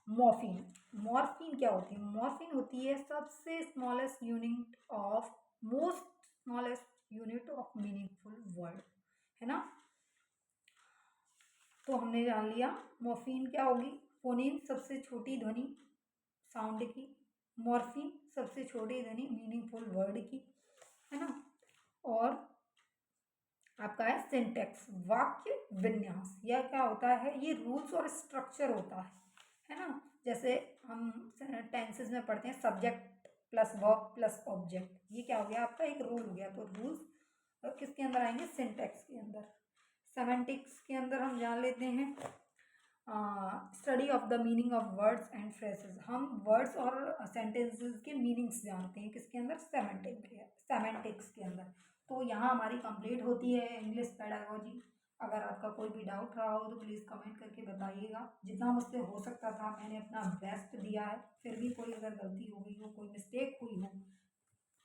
मॉर्फीन। मॉर्फीन क्या होती है? मॉर्फीन होती है सबसे smallest unit of most smallest unit of meaningful word, है ना। तो हमने जान लिया मॉर्फीन क्या होगी। फोनीम सबसे छोटी ध्वनि साउंड की, मॉर्फीन सबसे छोटी ध्वनि मीनिंगफुल वर्ड की, है ना। और आपका है सिंटेक्स, वाक्य विन्यास। यह क्या होता है? ये रूल्स और स्ट्रक्चर होता है ना। जैसे हम टेंसेस में पढ़ते हैं subject plus verb plus object, ये क्या हो गया आपका? एक रूल हो गया। तो रूल्स किसके अंदर आएंगे? सिंटेक्स के अंदर। सेमेंटिक्स के अंदर हम जान लेते हैं study of the meaning of words and phrases. हम वर्ड्स और सेंटेंसेस के मीनिंग्स जानते हैं किसके अंदर? सेमेंटिक्स के अंदर। तो यहाँ हमारी कंप्लीट होती है इंग्लिश पेडागोजी। अगर आपका कोई भी डाउट रहा हो तो प्लीज़ कमेंट करके बताइएगा। जितना मुझसे हो सकता था मैंने अपना बेस्ट दिया है। फिर भी कोई अगर गलती हो गई हो, कोई मिस्टेक हुई हो,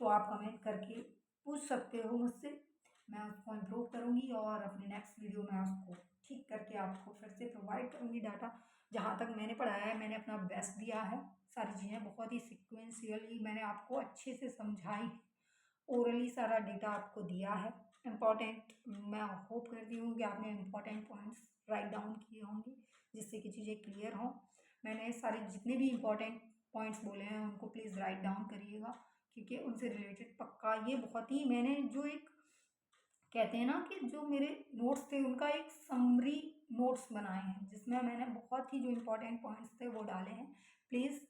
तो आप कमेंट करके पूछ सकते हो मुझसे। मैं उसको इम्प्रूव करूँगी और अपने नेक्स्ट वीडियो में उसको ठीक करके आपको फिर से प्रोवाइड करूँगी डाटा। जहाँ तक मैंने पढ़ाया है मैंने अपना बेस्ट दिया है। सारी चीज़ें बहुत ही सिक्वेंशियली मैंने आपको अच्छे से समझाई, ओरली सारा डेटा आपको दिया है। इम्पॉर्टेंट, मैं होप करती हूँ कि आपने इम्पॉर्टेंट पॉइंट्स राइट डाउन किए होंगे जिससे कि चीज़ें क्लियर हों। मैंने सारे जितने भी इम्पॉर्टेंट पॉइंट्स बोले हैं उनको प्लीज़ राइट डाउन करिएगा, क्योंकि उनसे रिलेटेड पक्का ये बहुत ही मैंने जो एक कहते हैं ना कि जो मेरे नोट्स थे उनका एक समरी नोट्स बनाए हैं जिसमें मैंने बहुत ही जो इम्पोर्टेंट पॉइंट्स थे वो डाले हैं। प्लीज़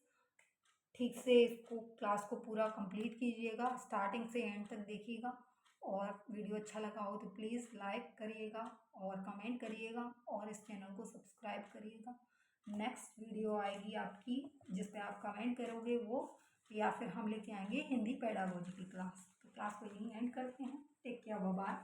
ठीक से इसको क्लास को पूरा कंप्लीट कीजिएगा, स्टार्टिंग से एंड तक देखिएगा। और वीडियो अच्छा लगा हो तो प्लीज़ लाइक करिएगा और कमेंट करिएगा और इस चैनल को सब्सक्राइब करिएगा। नेक्स्ट वीडियो आएगी आपकी जिस पे आप कमेंट करोगे वो, या फिर हम लेके आएंगे हिंदी पेडागोजी की क्लास। तो क्लास को यहीं एंड करते हैं। Take care, bye bye.